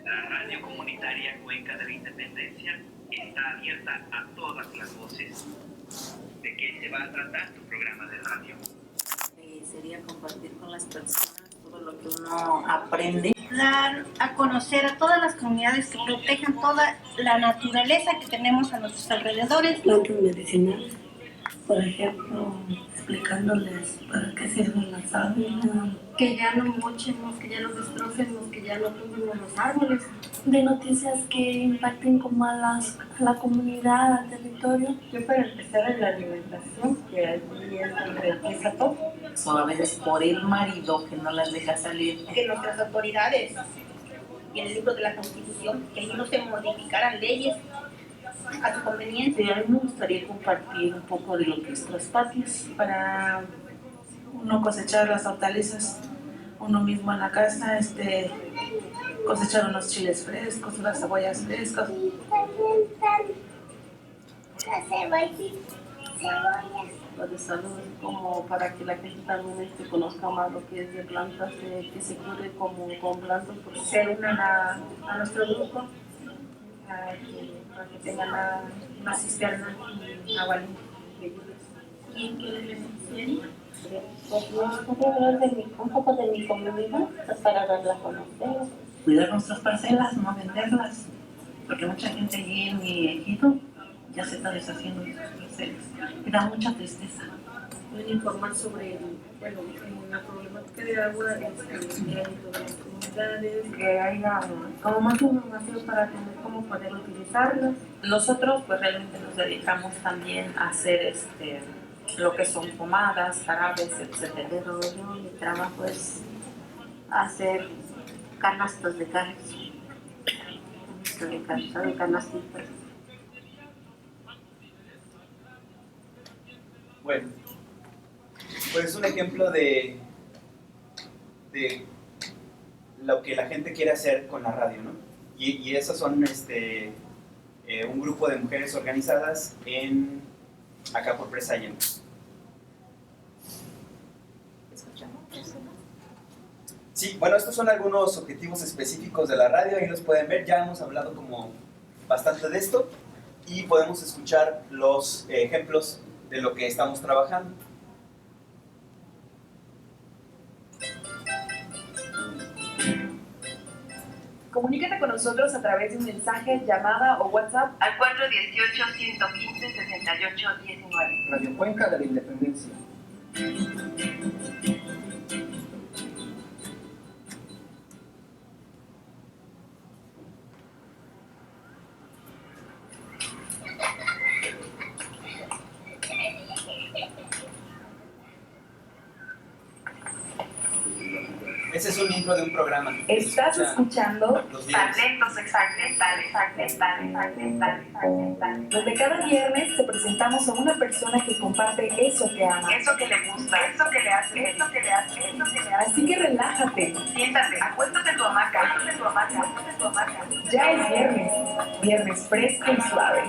La radio comunitaria Cuenca de la Independencia está abierta a todas las voces. ¿De qué se va a tratar tu programa de radio? Sería compartir con las personas todo lo que uno aprende. Dar a conocer a todas las comunidades que protejan toda la naturaleza que tenemos a nuestros alrededores. Plantas medicinales, por ejemplo, explicándoles para qué sirven las sábanas. Que ya no mochemos, que ya no destrocemos, que ya no tumbemos los árboles. De noticias que impacten como a la comunidad, al territorio. Yo para empezar en la alimentación, que allí es donde empieza todo. Son a veces por el marido que no las deja salir. Que nuestras autoridades y en el libro de la Constitución, que ahí no se modificaran leyes a su conveniencia. Sí, a mí me gustaría compartir un poco de lo que es los patios para uno cosechar las hortalizas uno mismo en la casa, cosechar unos chiles frescos, unas cebollas frescas. Lo de salud, como para que la gente también conozca más lo que es de plantas, que se cure como con plantas, porque se unan a nuestro grupo para que tengan una cisterna y agua limpia. ¿Y en qué le beneficiaría? Pues yo podría hablar un poco de mi comunidad, pues, para darla a conocer. Cuidar nuestras parcelas, no venderlas, porque mucha gente allí en mi ejido ya se está deshaciendo de sus parcelas. Me da mucha tristeza. Pueden informar sobre la problemática de agua que hay en todas las comunidades. Que haya como más información para tener cómo poder utilizarlas. Nosotros pues realmente nos dedicamos también a hacer lo que son pomadas, jarabes, etc. Pero yo mi trabajo es hacer canastas de carnes. De canastitas. Bueno, pues es un ejemplo de lo que la gente quiere hacer con la radio, ¿no? Y esos son un grupo de mujeres organizadas acá por Presa Allende. Sí, bueno, estos son algunos objetivos específicos de la radio, ahí los pueden ver, ya hemos hablado como bastante de esto y podemos escuchar los ejemplos de lo que estamos trabajando. Comunícate con nosotros a través de un mensaje, llamada o WhatsApp al 418-115-6819. Radio Cuenca de la Independencia. Este es un intro de un programa. Estás escuchando los viernes. Talentos Exactentales, donde cada viernes te presentamos a una persona que comparte eso que ama, eso que le gusta, eso que le hace, eso que le hace, eso que le hace. Así que relájate, siéntate, acuéstate en tu hamaca, Ya es viernes fresco y suave.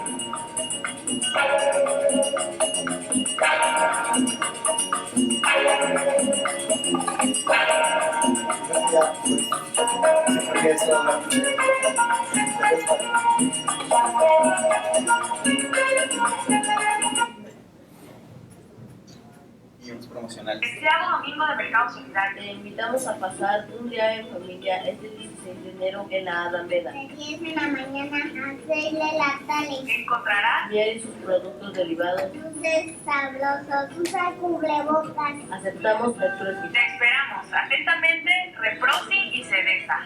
Y unos promocionales. Deseado domingo de Mercado Solidario. Te invitamos a pasar un día en familia este 16 de enero en la Alameda. De 10 de la mañana a 6 de la tarde. Encontrarás Miel y sus productos derivados. Dulces sabrosos, usa cubrebocas. Aceptamos lecturas. Te esperamos atentamente, Reproci y Cedesa.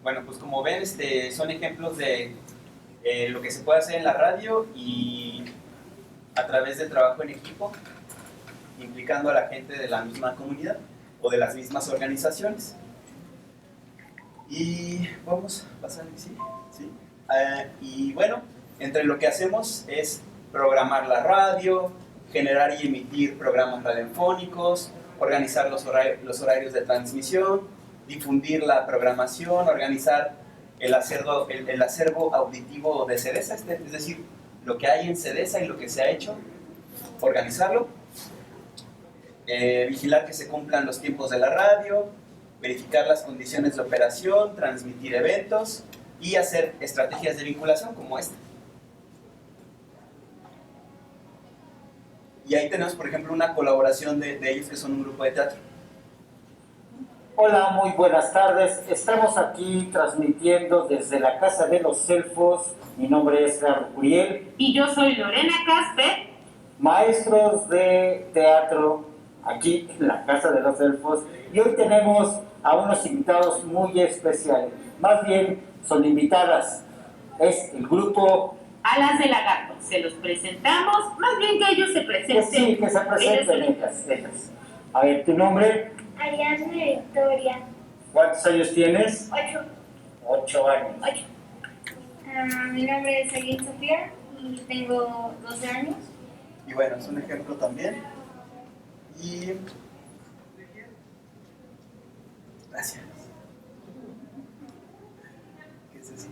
Bueno, pues como ven, son ejemplos de lo que se puede hacer en la radio y a través del trabajo en equipo, implicando a la gente de la misma comunidad o de las mismas organizaciones. Y vamos a pasar, ¿sí? Y bueno, entre lo que hacemos es programar la radio, generar y emitir programas radiofónicos, organizar los horarios de transmisión, difundir la programación, organizar el acervo auditivo de CEDESA, es decir, lo que hay en CEDESA y lo que se ha hecho, organizarlo, vigilar que se cumplan los tiempos de la radio, verificar las condiciones de operación, transmitir eventos y hacer estrategias de vinculación como esta. Y ahí tenemos, por ejemplo, una colaboración de ellos que son un grupo de teatro. Hola, muy buenas tardes. Estamos aquí transmitiendo desde la Casa de los Elfos. Mi nombre es Gerardo Curiel. Y yo soy Lorena Casper. Maestros de teatro aquí en la Casa de los Elfos. Y hoy tenemos a unos invitados muy especiales. Más bien, son invitadas. Es el grupo Alas de Lagarto. Se los presentamos, más bien que ellos se presenten. Sí, que se presenten ellas. A ver, ¿tu nombre? Ariadne Victoria. ¿Cuántos años tienes? 8. 8 años. 8. Mi nombre es Aileen Sofía y tengo 12 años. Y bueno, es un ejemplo también. Y... gracias. ¿Qué es eso?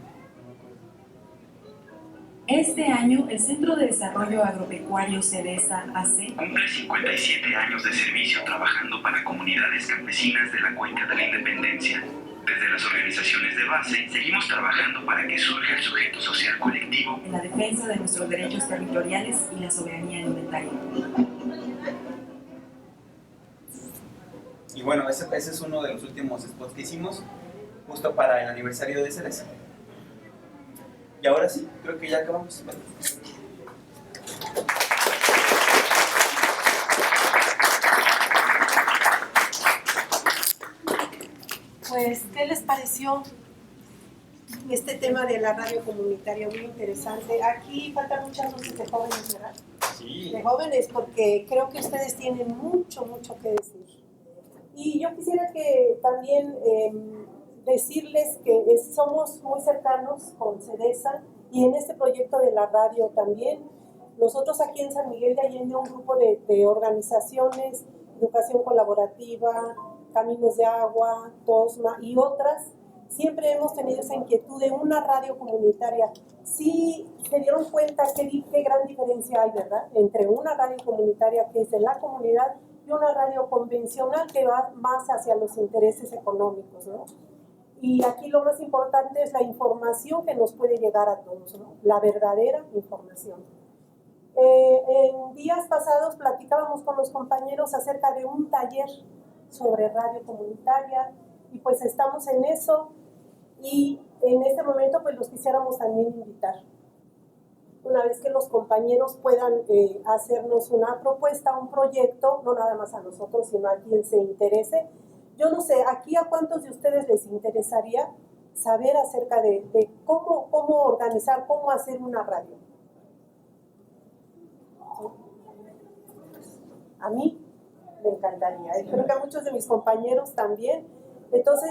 Este año, el Centro de Desarrollo Agropecuario CEDESA AC cumple 57 años de servicio trabajando para comunidades campesinas de la Cuenca de la Independencia. Desde las organizaciones de base, seguimos trabajando para que surja el sujeto social colectivo en la defensa de nuestros derechos territoriales y la soberanía alimentaria. Y bueno, ese es uno de los últimos spots que hicimos, justo para el aniversario de CEDESA. Y ahora sí, creo que ya acabamos. Pues, ¿qué les pareció este tema de la radio comunitaria? Muy interesante. Aquí faltan muchas voces de jóvenes, ¿verdad? Sí. De jóvenes, porque creo que ustedes tienen mucho que decir. Y yo quisiera que también decirles que somos muy cercanos con CEDESA y en este proyecto de la radio también. Nosotros aquí en San Miguel de Allende, un grupo de organizaciones, educación colaborativa, Caminos de Agua, TOSMA y otras, siempre hemos tenido esa inquietud de una radio comunitaria. Sí se dieron cuenta qué gran diferencia hay, ¿verdad?, entre una radio comunitaria que es de la comunidad y una radio convencional que va más hacia los intereses económicos, ¿no? Y aquí lo más importante es la información que nos puede llegar a todos, ¿no? La verdadera información. En días pasados platicábamos con los compañeros acerca de un taller sobre radio comunitaria y pues estamos en eso y en este momento pues los quisiéramos también invitar. Una vez que los compañeros puedan hacernos una propuesta, un proyecto, no nada más a nosotros, sino a quien se interese. Yo no sé, aquí a cuántos de ustedes les interesaría saber acerca de cómo organizar, cómo hacer una radio. ¿A mí? me encantaría. Y creo que a muchos de mis compañeros también. Entonces,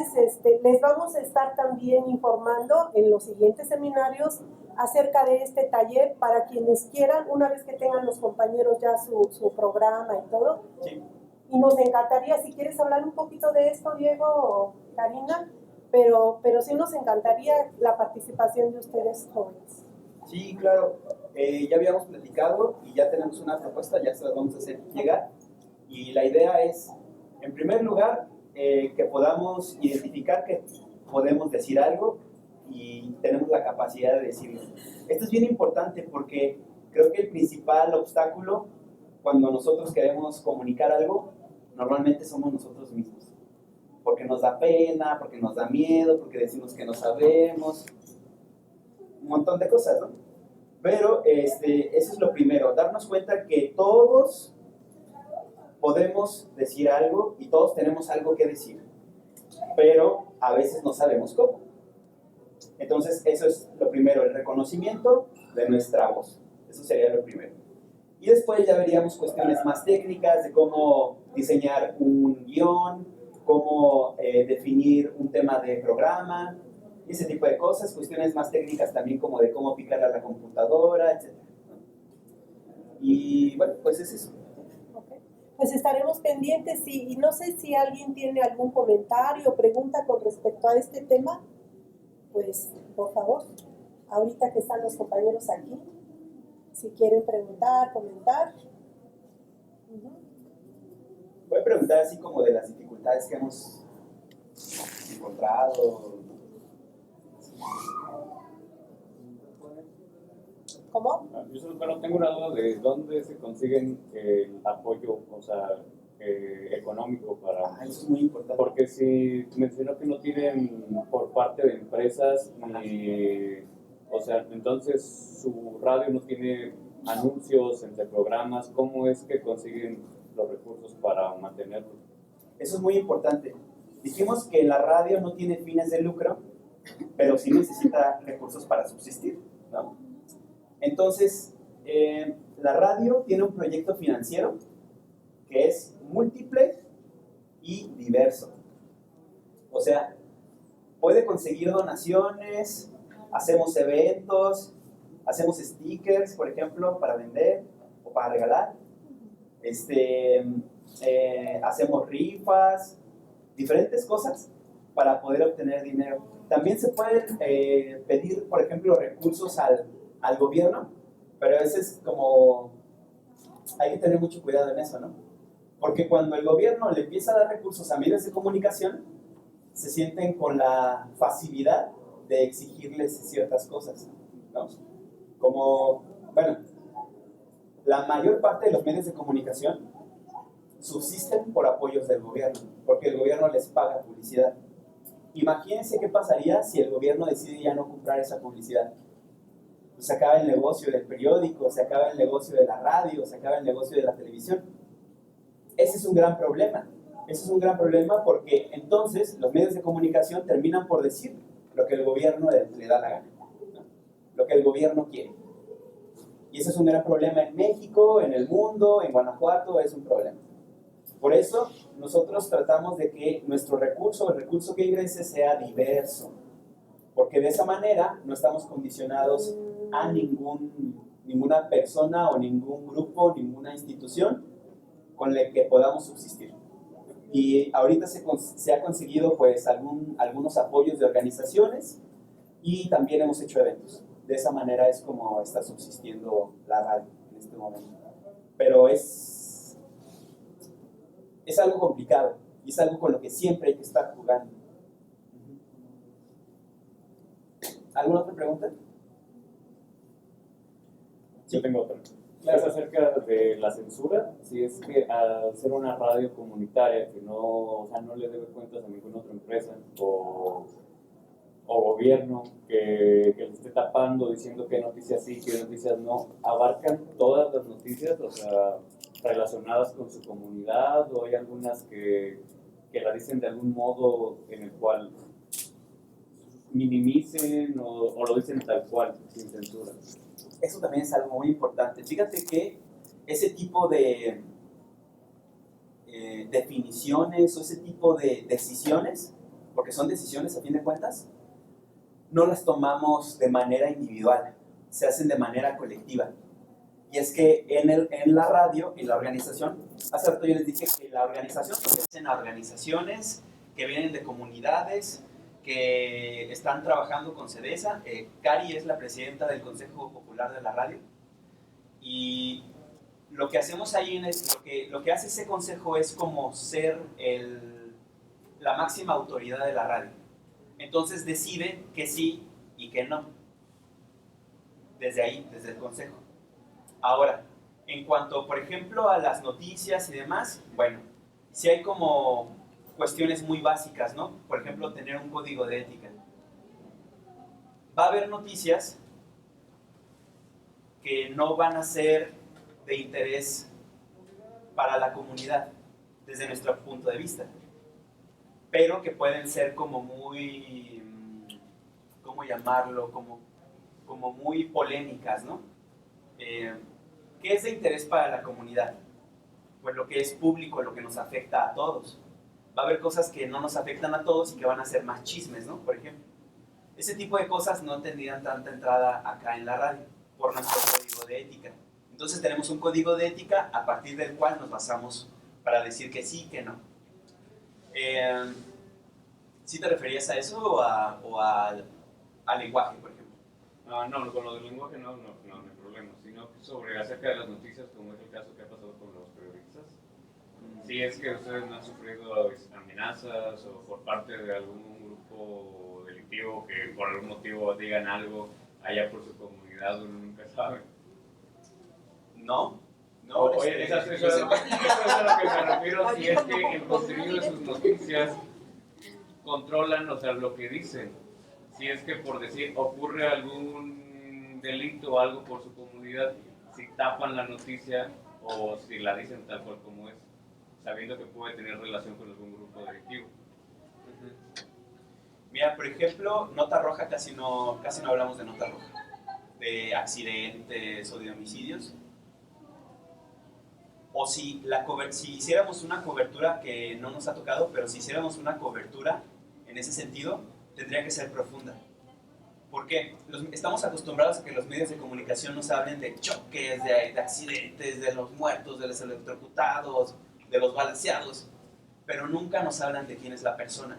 les vamos a estar también informando en los siguientes seminarios acerca de este taller para quienes quieran, una vez que tengan los compañeros ya su programa y todo. Sí. Y nos encantaría, si quieres hablar un poquito de esto, Diego o Karina, pero sí nos encantaría la participación de ustedes jóvenes. Sí, claro. Ya habíamos platicado y ya tenemos una propuesta, ya se las vamos a hacer llegar. Y la idea es, en primer lugar, que podamos identificar que podemos decir algo y tenemos la capacidad de decirlo. Esto es bien importante porque creo que el principal obstáculo cuando nosotros queremos comunicar algo, normalmente somos nosotros mismos. Porque nos da pena, porque nos da miedo, porque decimos que no sabemos, un montón de cosas, ¿no? Pero eso es lo primero, darnos cuenta que todos podemos decir algo y todos tenemos algo que decir, pero a veces no sabemos cómo. Entonces eso es lo primero, el reconocimiento de nuestra voz. Eso sería lo primero. Y después ya veríamos cuestiones más técnicas de cómo diseñar un guión, cómo definir un tema de programa, ese tipo de cosas, cuestiones más técnicas también como de cómo picar a la computadora, etc. Y bueno, pues es eso. Okay. Pues estaremos pendientes y no sé si alguien tiene algún comentario o pregunta con respecto a este tema, pues por favor, ahorita que están los compañeros aquí, si quieren preguntar, comentar. Voy a preguntar así como de las dificultades que hemos encontrado. ¿Cómo? Yo solo tengo una duda de dónde se consiguen el apoyo, o sea, económico para... Eso es muy importante. Porque si mencionó que no tienen por parte de empresas, ni, o sea, entonces su radio no tiene anuncios entre programas, ¿cómo es que consiguen los recursos para mantenerlo? Eso es muy importante. Dijimos que la radio no tiene fines de lucro, pero sí necesita recursos para subsistir, ¿no? Entonces, la radio tiene un proyecto financiero que es múltiple y diverso. O sea, puede conseguir donaciones, hacemos eventos, hacemos stickers, por ejemplo, para vender o para regalar. Hacemos rifas, diferentes cosas para poder obtener dinero. También se pueden pedir, por ejemplo, recursos al gobierno, pero a veces como hay que tener mucho cuidado en eso, ¿no? Porque cuando el gobierno le empieza a dar recursos a medios de comunicación, se sienten con la facilidad de exigirles ciertas cosas, ¿no? Como, bueno, la mayor parte de los medios de comunicación subsisten por apoyos del gobierno, porque el gobierno les paga publicidad. Imagínense qué pasaría si el gobierno decide ya no comprar esa publicidad. Pues se acaba el negocio del periódico, se acaba el negocio de la radio, se acaba el negocio de la televisión. Ese es un gran problema. Ese es un gran problema porque entonces los medios de comunicación terminan por decir lo que el gobierno le da la gana, ¿no? Lo que el gobierno quiere. Y ese es un gran problema en México, en el mundo, en Guanajuato, es un problema. Por eso nosotros tratamos de que nuestro recurso, el recurso que ingrese, sea diverso. Porque de esa manera no estamos condicionados a ninguna persona o ningún grupo, ninguna institución con la que podamos subsistir. Y ahorita se ha conseguido pues algunos apoyos de organizaciones y también hemos hecho eventos. De esa manera es como está subsistiendo la radio en este momento. Pero es algo complicado y es algo con lo que siempre hay que estar jugando. ¿Alguna otra pregunta? Yo tengo otra. Es acerca de la censura, si es que al ser una radio comunitaria que no, o sea, no le debe cuentas a ninguna otra empresa o gobierno que le esté tapando diciendo qué noticias sí, qué noticias no, ¿abarcan todas las noticias, o sea, relacionadas con su comunidad, o hay algunas que la dicen de algún modo en el cual minimicen o lo dicen tal cual, sin censura? Eso también es algo muy importante. Fíjate que ese tipo de definiciones o ese tipo de decisiones, porque son decisiones a fin de cuentas, no las tomamos de manera individual, se hacen de manera colectiva. Y es que en la radio, en la organización, hace rato yo les dije que la organización se hace en organizaciones que vienen de comunidades, que están trabajando con CEDESA. Cari es la presidenta del Consejo Popular de la Radio. Y lo que hacemos ahí, lo que hace ese consejo es como ser la máxima autoridad de la radio. Entonces decide que sí y que no. Desde ahí, desde el consejo. Ahora, en cuanto, por ejemplo, a las noticias y demás, bueno, sí hay como cuestiones muy básicas, ¿no? Por ejemplo, tener un código de ética. Va a haber noticias que no van a ser de interés para la comunidad, desde nuestro punto de vista, pero que pueden ser como muy, ¿cómo llamarlo? Como muy polémicas, ¿no? ¿Qué es de interés para la comunidad? Pues lo que es público, lo que nos afecta a todos. Va a haber cosas que no nos afectan a todos y que van a ser más chismes, ¿no? Por ejemplo. Ese tipo de cosas no tendrían tanta entrada acá en la radio, por nuestro código de ética. Entonces tenemos un código de ética a partir del cual nos basamos para decir que sí, que no. ¿Sí te referías a eso o al lenguaje, por ejemplo? No, con lo del lenguaje no hay problema, sino sobre acerca de las noticias, como es el caso que ha pasado con los periodistas. Si es que ustedes no han sufrido amenazas o por parte de algún grupo delictivo que por algún motivo digan algo allá por su comunidad, uno nunca sabe. No, Oye, eso es a lo que me refiero, si es que el contenido de sus noticias controlan, o sea, lo que dicen. Si es que, por decir, ocurre algún delito o algo por su comunidad, si tapan la noticia o si la dicen tal cual como es, sabiendo que puede tener relación con algún grupo delictivo. Mira, por ejemplo, nota roja, casi no hablamos de nota roja, de accidentes o de homicidios. O si hiciéramos una cobertura, que no nos ha tocado, pero si hiciéramos una cobertura en ese sentido, tendría que ser profunda. ¿Por qué? Estamos acostumbrados a que los medios de comunicación nos hablen de choques, de accidentes, de los muertos, de los electrocutados, de los balanceados, pero nunca nos hablan de quién es la persona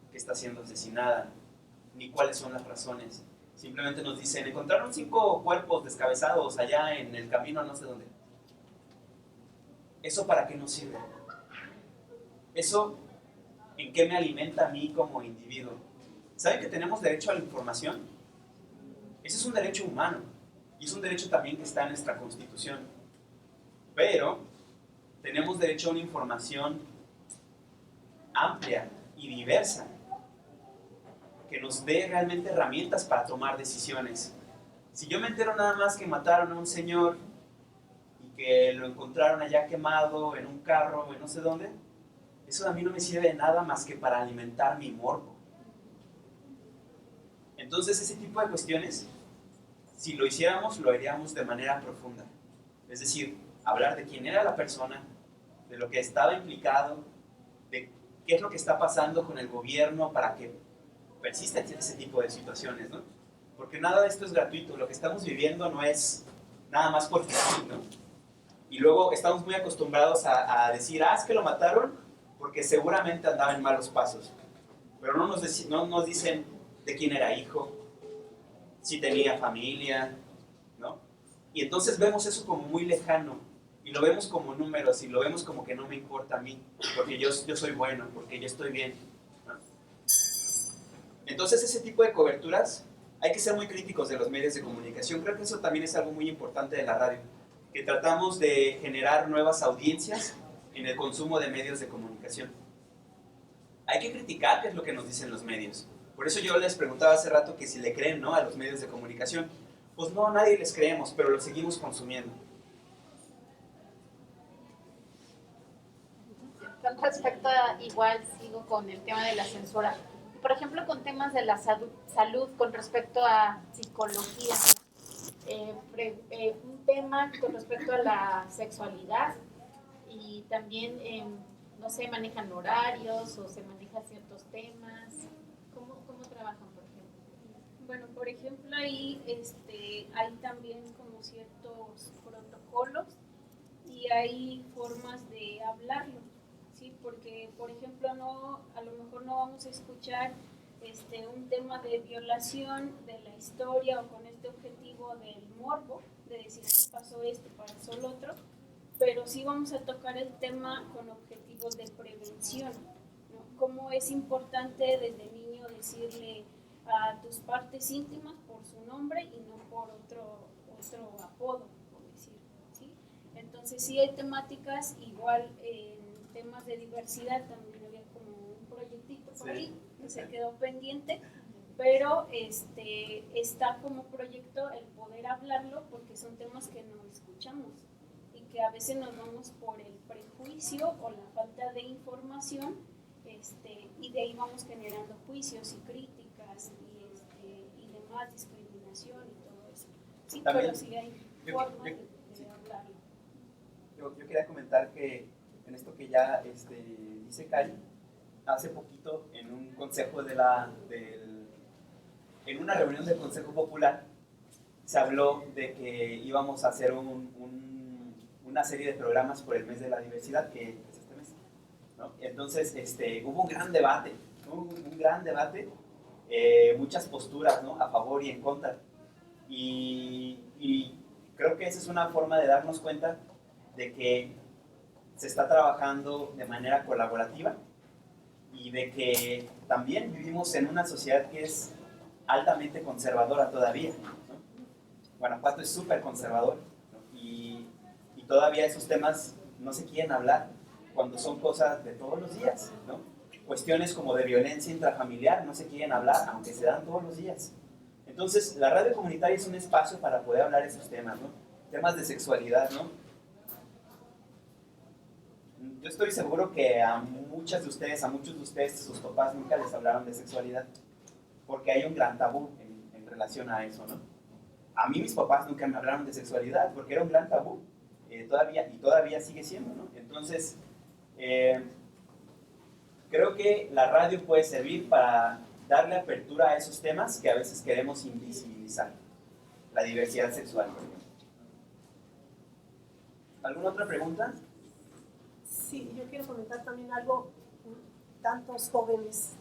que está siendo asesinada, ni cuáles son las razones. Simplemente nos dicen, encontraron 5 cuerpos descabezados allá en el camino a no sé dónde. ¿Eso para qué nos sirve? ¿Eso en qué me alimenta a mí como individuo? ¿Saben que tenemos derecho a la información? Ese es un derecho humano y es un derecho también que está en nuestra Constitución. Pero tenemos derecho a una información amplia y diversa que nos dé realmente herramientas para tomar decisiones. Si yo me entero nada más que mataron a un señor y que lo encontraron allá quemado en un carro en no sé dónde, eso a mí no me sirve de nada más que para alimentar mi morbo. Entonces ese tipo de cuestiones, si lo hiciéramos, lo haríamos de manera profunda. Es decir, hablar de quién era la persona, de lo que estaba implicado, de qué es lo que está pasando con el gobierno para que persista ese tipo de situaciones, ¿no? Porque nada de esto es gratuito, lo que estamos viviendo no es nada más porque sí, ¿no? Y luego estamos muy acostumbrados a decir, es que lo mataron porque seguramente andaba en malos pasos. Pero no nos dicen de quién era hijo, si tenía familia, ¿no? Y entonces vemos eso como muy lejano, y lo vemos como números, y lo vemos como que no me importa a mí, porque yo soy bueno, porque yo estoy bien, ¿no? Entonces ese tipo de coberturas, hay que ser muy críticos de los medios de comunicación. Creo que eso también es algo muy importante de la radio, que tratamos de generar nuevas audiencias en el consumo de medios de comunicación. Hay que criticar qué es lo que nos dicen los medios. Por eso yo les preguntaba hace rato que si le creen, ¿no?, a los medios de comunicación. Pues no, nadie les creemos, pero los seguimos consumiendo. Con respecto a, igual sigo con el tema de la censura. Por ejemplo, con temas de la salud, con respecto a psicología, un tema con respecto a la sexualidad y también, no sé, manejan horarios o se manejan ciertos temas. ¿Cómo trabajan, por ejemplo? Bueno, por ejemplo, ahí hay también como ciertos protocolos y hay formas de hablarlo, ¿sí? Porque, por ejemplo, a lo mejor no vamos a escuchar un tema de violación de la historia o con este objetivo del morbo, de decir que pasó esto, pasó lo otro, pero sí vamos a tocar el tema con objetivos de prevención, ¿no? Cómo es importante desde niño decirle a tus partes íntimas por su nombre y no por otro apodo, por decir, ¿sí? Entonces sí hay temáticas, igual en temas de diversidad también había como un proyectito por ahí que se quedó pendiente, pero está como proyecto el poder hablarlo porque son temas que no escuchamos y que a veces nos vamos por el prejuicio o la falta de información, y de ahí vamos generando juicios y críticas y demás, discriminación y todo eso. Sí, también, pero sí hay formas de hablarlo. Yo quería comentar que en esto que ya dice Cari, hace poquito en un consejo en una reunión del Consejo Popular se habló de que íbamos a hacer una serie de programas por el mes de la diversidad, que es este mes, ¿no? Entonces hubo un gran debate, muchas posturas, ¿no? A favor y en contra, y creo que esa es una forma de darnos cuenta de que se está trabajando de manera colaborativa y de que también vivimos en una sociedad que es altamente conservadora todavía, ¿no? Guanajuato es súper conservador, ¿no? y todavía esos temas no se quieren hablar cuando son cosas de todos los días, ¿no? Cuestiones como de violencia intrafamiliar no se quieren hablar, aunque se dan todos los días. Entonces, la radio comunitaria es un espacio para poder hablar esos temas, ¿no? Temas de sexualidad, ¿no? Yo estoy seguro que a muchos de ustedes, sus papás nunca les hablaron de sexualidad, porque hay un gran tabú en relación a eso, ¿no? A mí mis papás nunca me hablaron de sexualidad, porque era un gran tabú, todavía sigue siendo, ¿no? Entonces, creo que la radio puede servir para darle apertura a esos temas que a veces queremos invisibilizar. La diversidad sexual, por ejemplo. ¿Alguna otra pregunta? Sí, yo quiero comentar también algo. Tantos jóvenes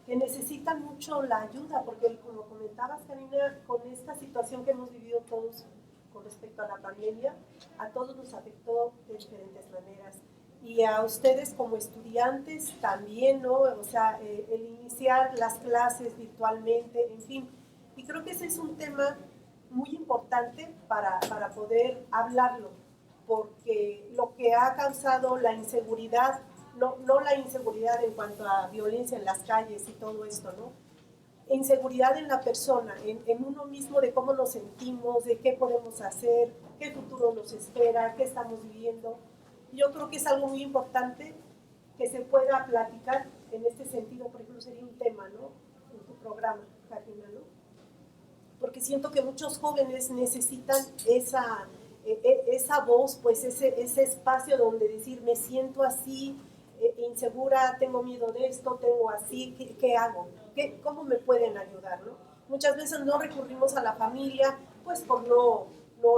que necesitan mucho la ayuda, porque como comentabas, Karina, con esta situación que hemos vivido todos con respecto a la pandemia, a todos nos afectó de diferentes maneras. Y a ustedes como estudiantes también, ¿no? O sea, el iniciar las clases virtualmente, en fin. Y creo que ese es un tema muy importante para poder hablarlo, porque lo que ha causado la inseguridad, no la inseguridad en cuanto a violencia en las calles y todo esto, ¿no? Inseguridad en la persona, en uno mismo, de cómo nos sentimos, de qué podemos hacer, qué futuro nos espera, qué estamos viviendo. Yo creo que es algo muy importante que se pueda platicar en este sentido. Por ejemplo, sería un tema, ¿no? En tu programa, Karina, ¿no? Porque siento que muchos jóvenes necesitan esa voz, pues ese espacio donde decir, me siento así, insegura, tengo miedo de esto, tengo así, ¿qué hago? ¿Cómo me pueden ayudar, no? Muchas veces no recurrimos a la familia, pues por no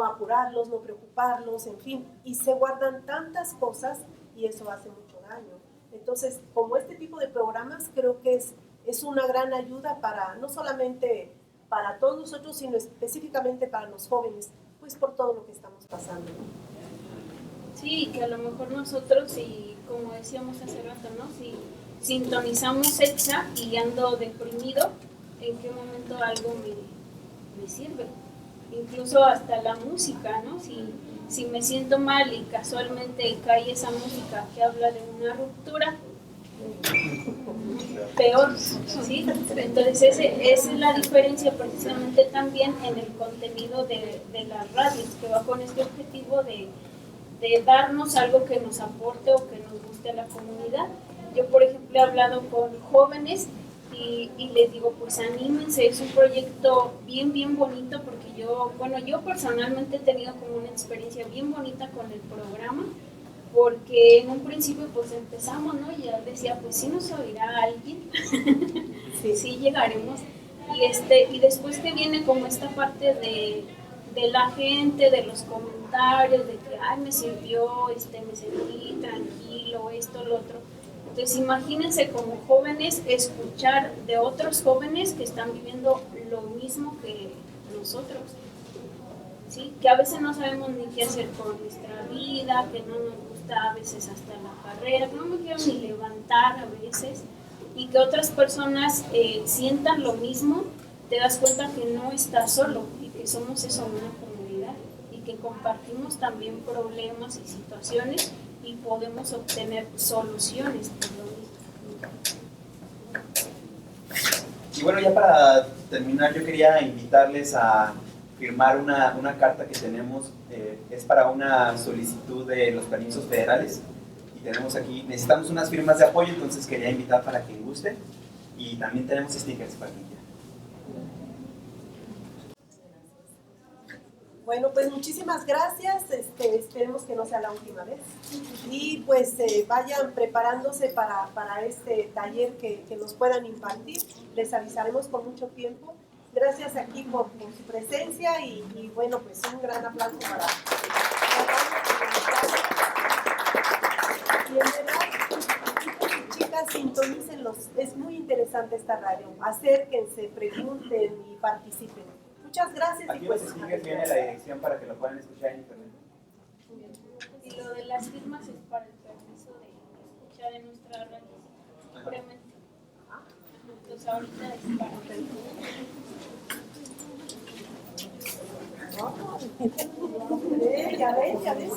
apurarlos, no preocuparlos, en fin, y se guardan tantas cosas y eso hace mucho daño. Entonces, como este tipo de programas, creo que es una gran ayuda para, no solamente para todos nosotros, sino específicamente para los jóvenes, pues por todo lo que estamos pasando, ¿no? Sí, que a lo mejor nosotros, y como decíamos hace rato, ¿no? Si sintonizamos EXA y ando deprimido, ¿en qué momento algo me sirve? Incluso hasta la música, ¿no? Si me siento mal y casualmente cae esa música que habla de una ruptura, peor, ¿sí? Entonces esa es la diferencia precisamente también en el contenido de las radios, que va con este objetivo de darnos algo que nos aporte o que nos guste a la comunidad. Yo, por ejemplo, he hablado con jóvenes y les digo, pues anímense, es un proyecto bien bonito, porque yo personalmente he tenido como una experiencia bien bonita con el programa, porque en un principio pues empezamos, ¿no? Y ya decía, pues sí nos oirá alguien, sí llegaremos. Y después que viene como esta parte de la gente, de los comentarios, de que, ay, me sirvió, me sentí tranquilo, esto, lo otro. Entonces imagínense como jóvenes escuchar de otros jóvenes que están viviendo lo mismo que nosotros, ¿sí? Que a veces no sabemos ni qué hacer con nuestra vida, que no nos gusta a veces hasta la carrera, que no me quiero ni levantar a veces, y que otras personas sientan lo mismo, te das cuenta que no estás solo y que somos eso, una comunidad, y que compartimos también problemas y situaciones y podemos obtener soluciones por lo mismo. Y bueno, ya para terminar, yo quería invitarles a firmar una carta que tenemos, es para una solicitud de los permisos federales, y tenemos aquí, necesitamos unas firmas de apoyo, entonces quería invitar para quien guste, y también tenemos stickers para quien quiera. Bueno, pues muchísimas gracias, esperemos que no sea la última vez, y pues vayan preparándose para este taller que nos puedan impartir, les avisaremos con mucho tiempo. Gracias aquí por su presencia y bueno, pues un gran aplauso para y en verdad, chicas, sintonícenlos, es muy interesante esta radio, acérquense, pregunten y participen. Muchas gracias. Aquí y pues, los stickers viene la dirección para que lo puedan escuchar en internet. Y lo de las firmas es para el permiso de escuchar en nuestra radio, simplemente. Entonces ahorita es para ya ves.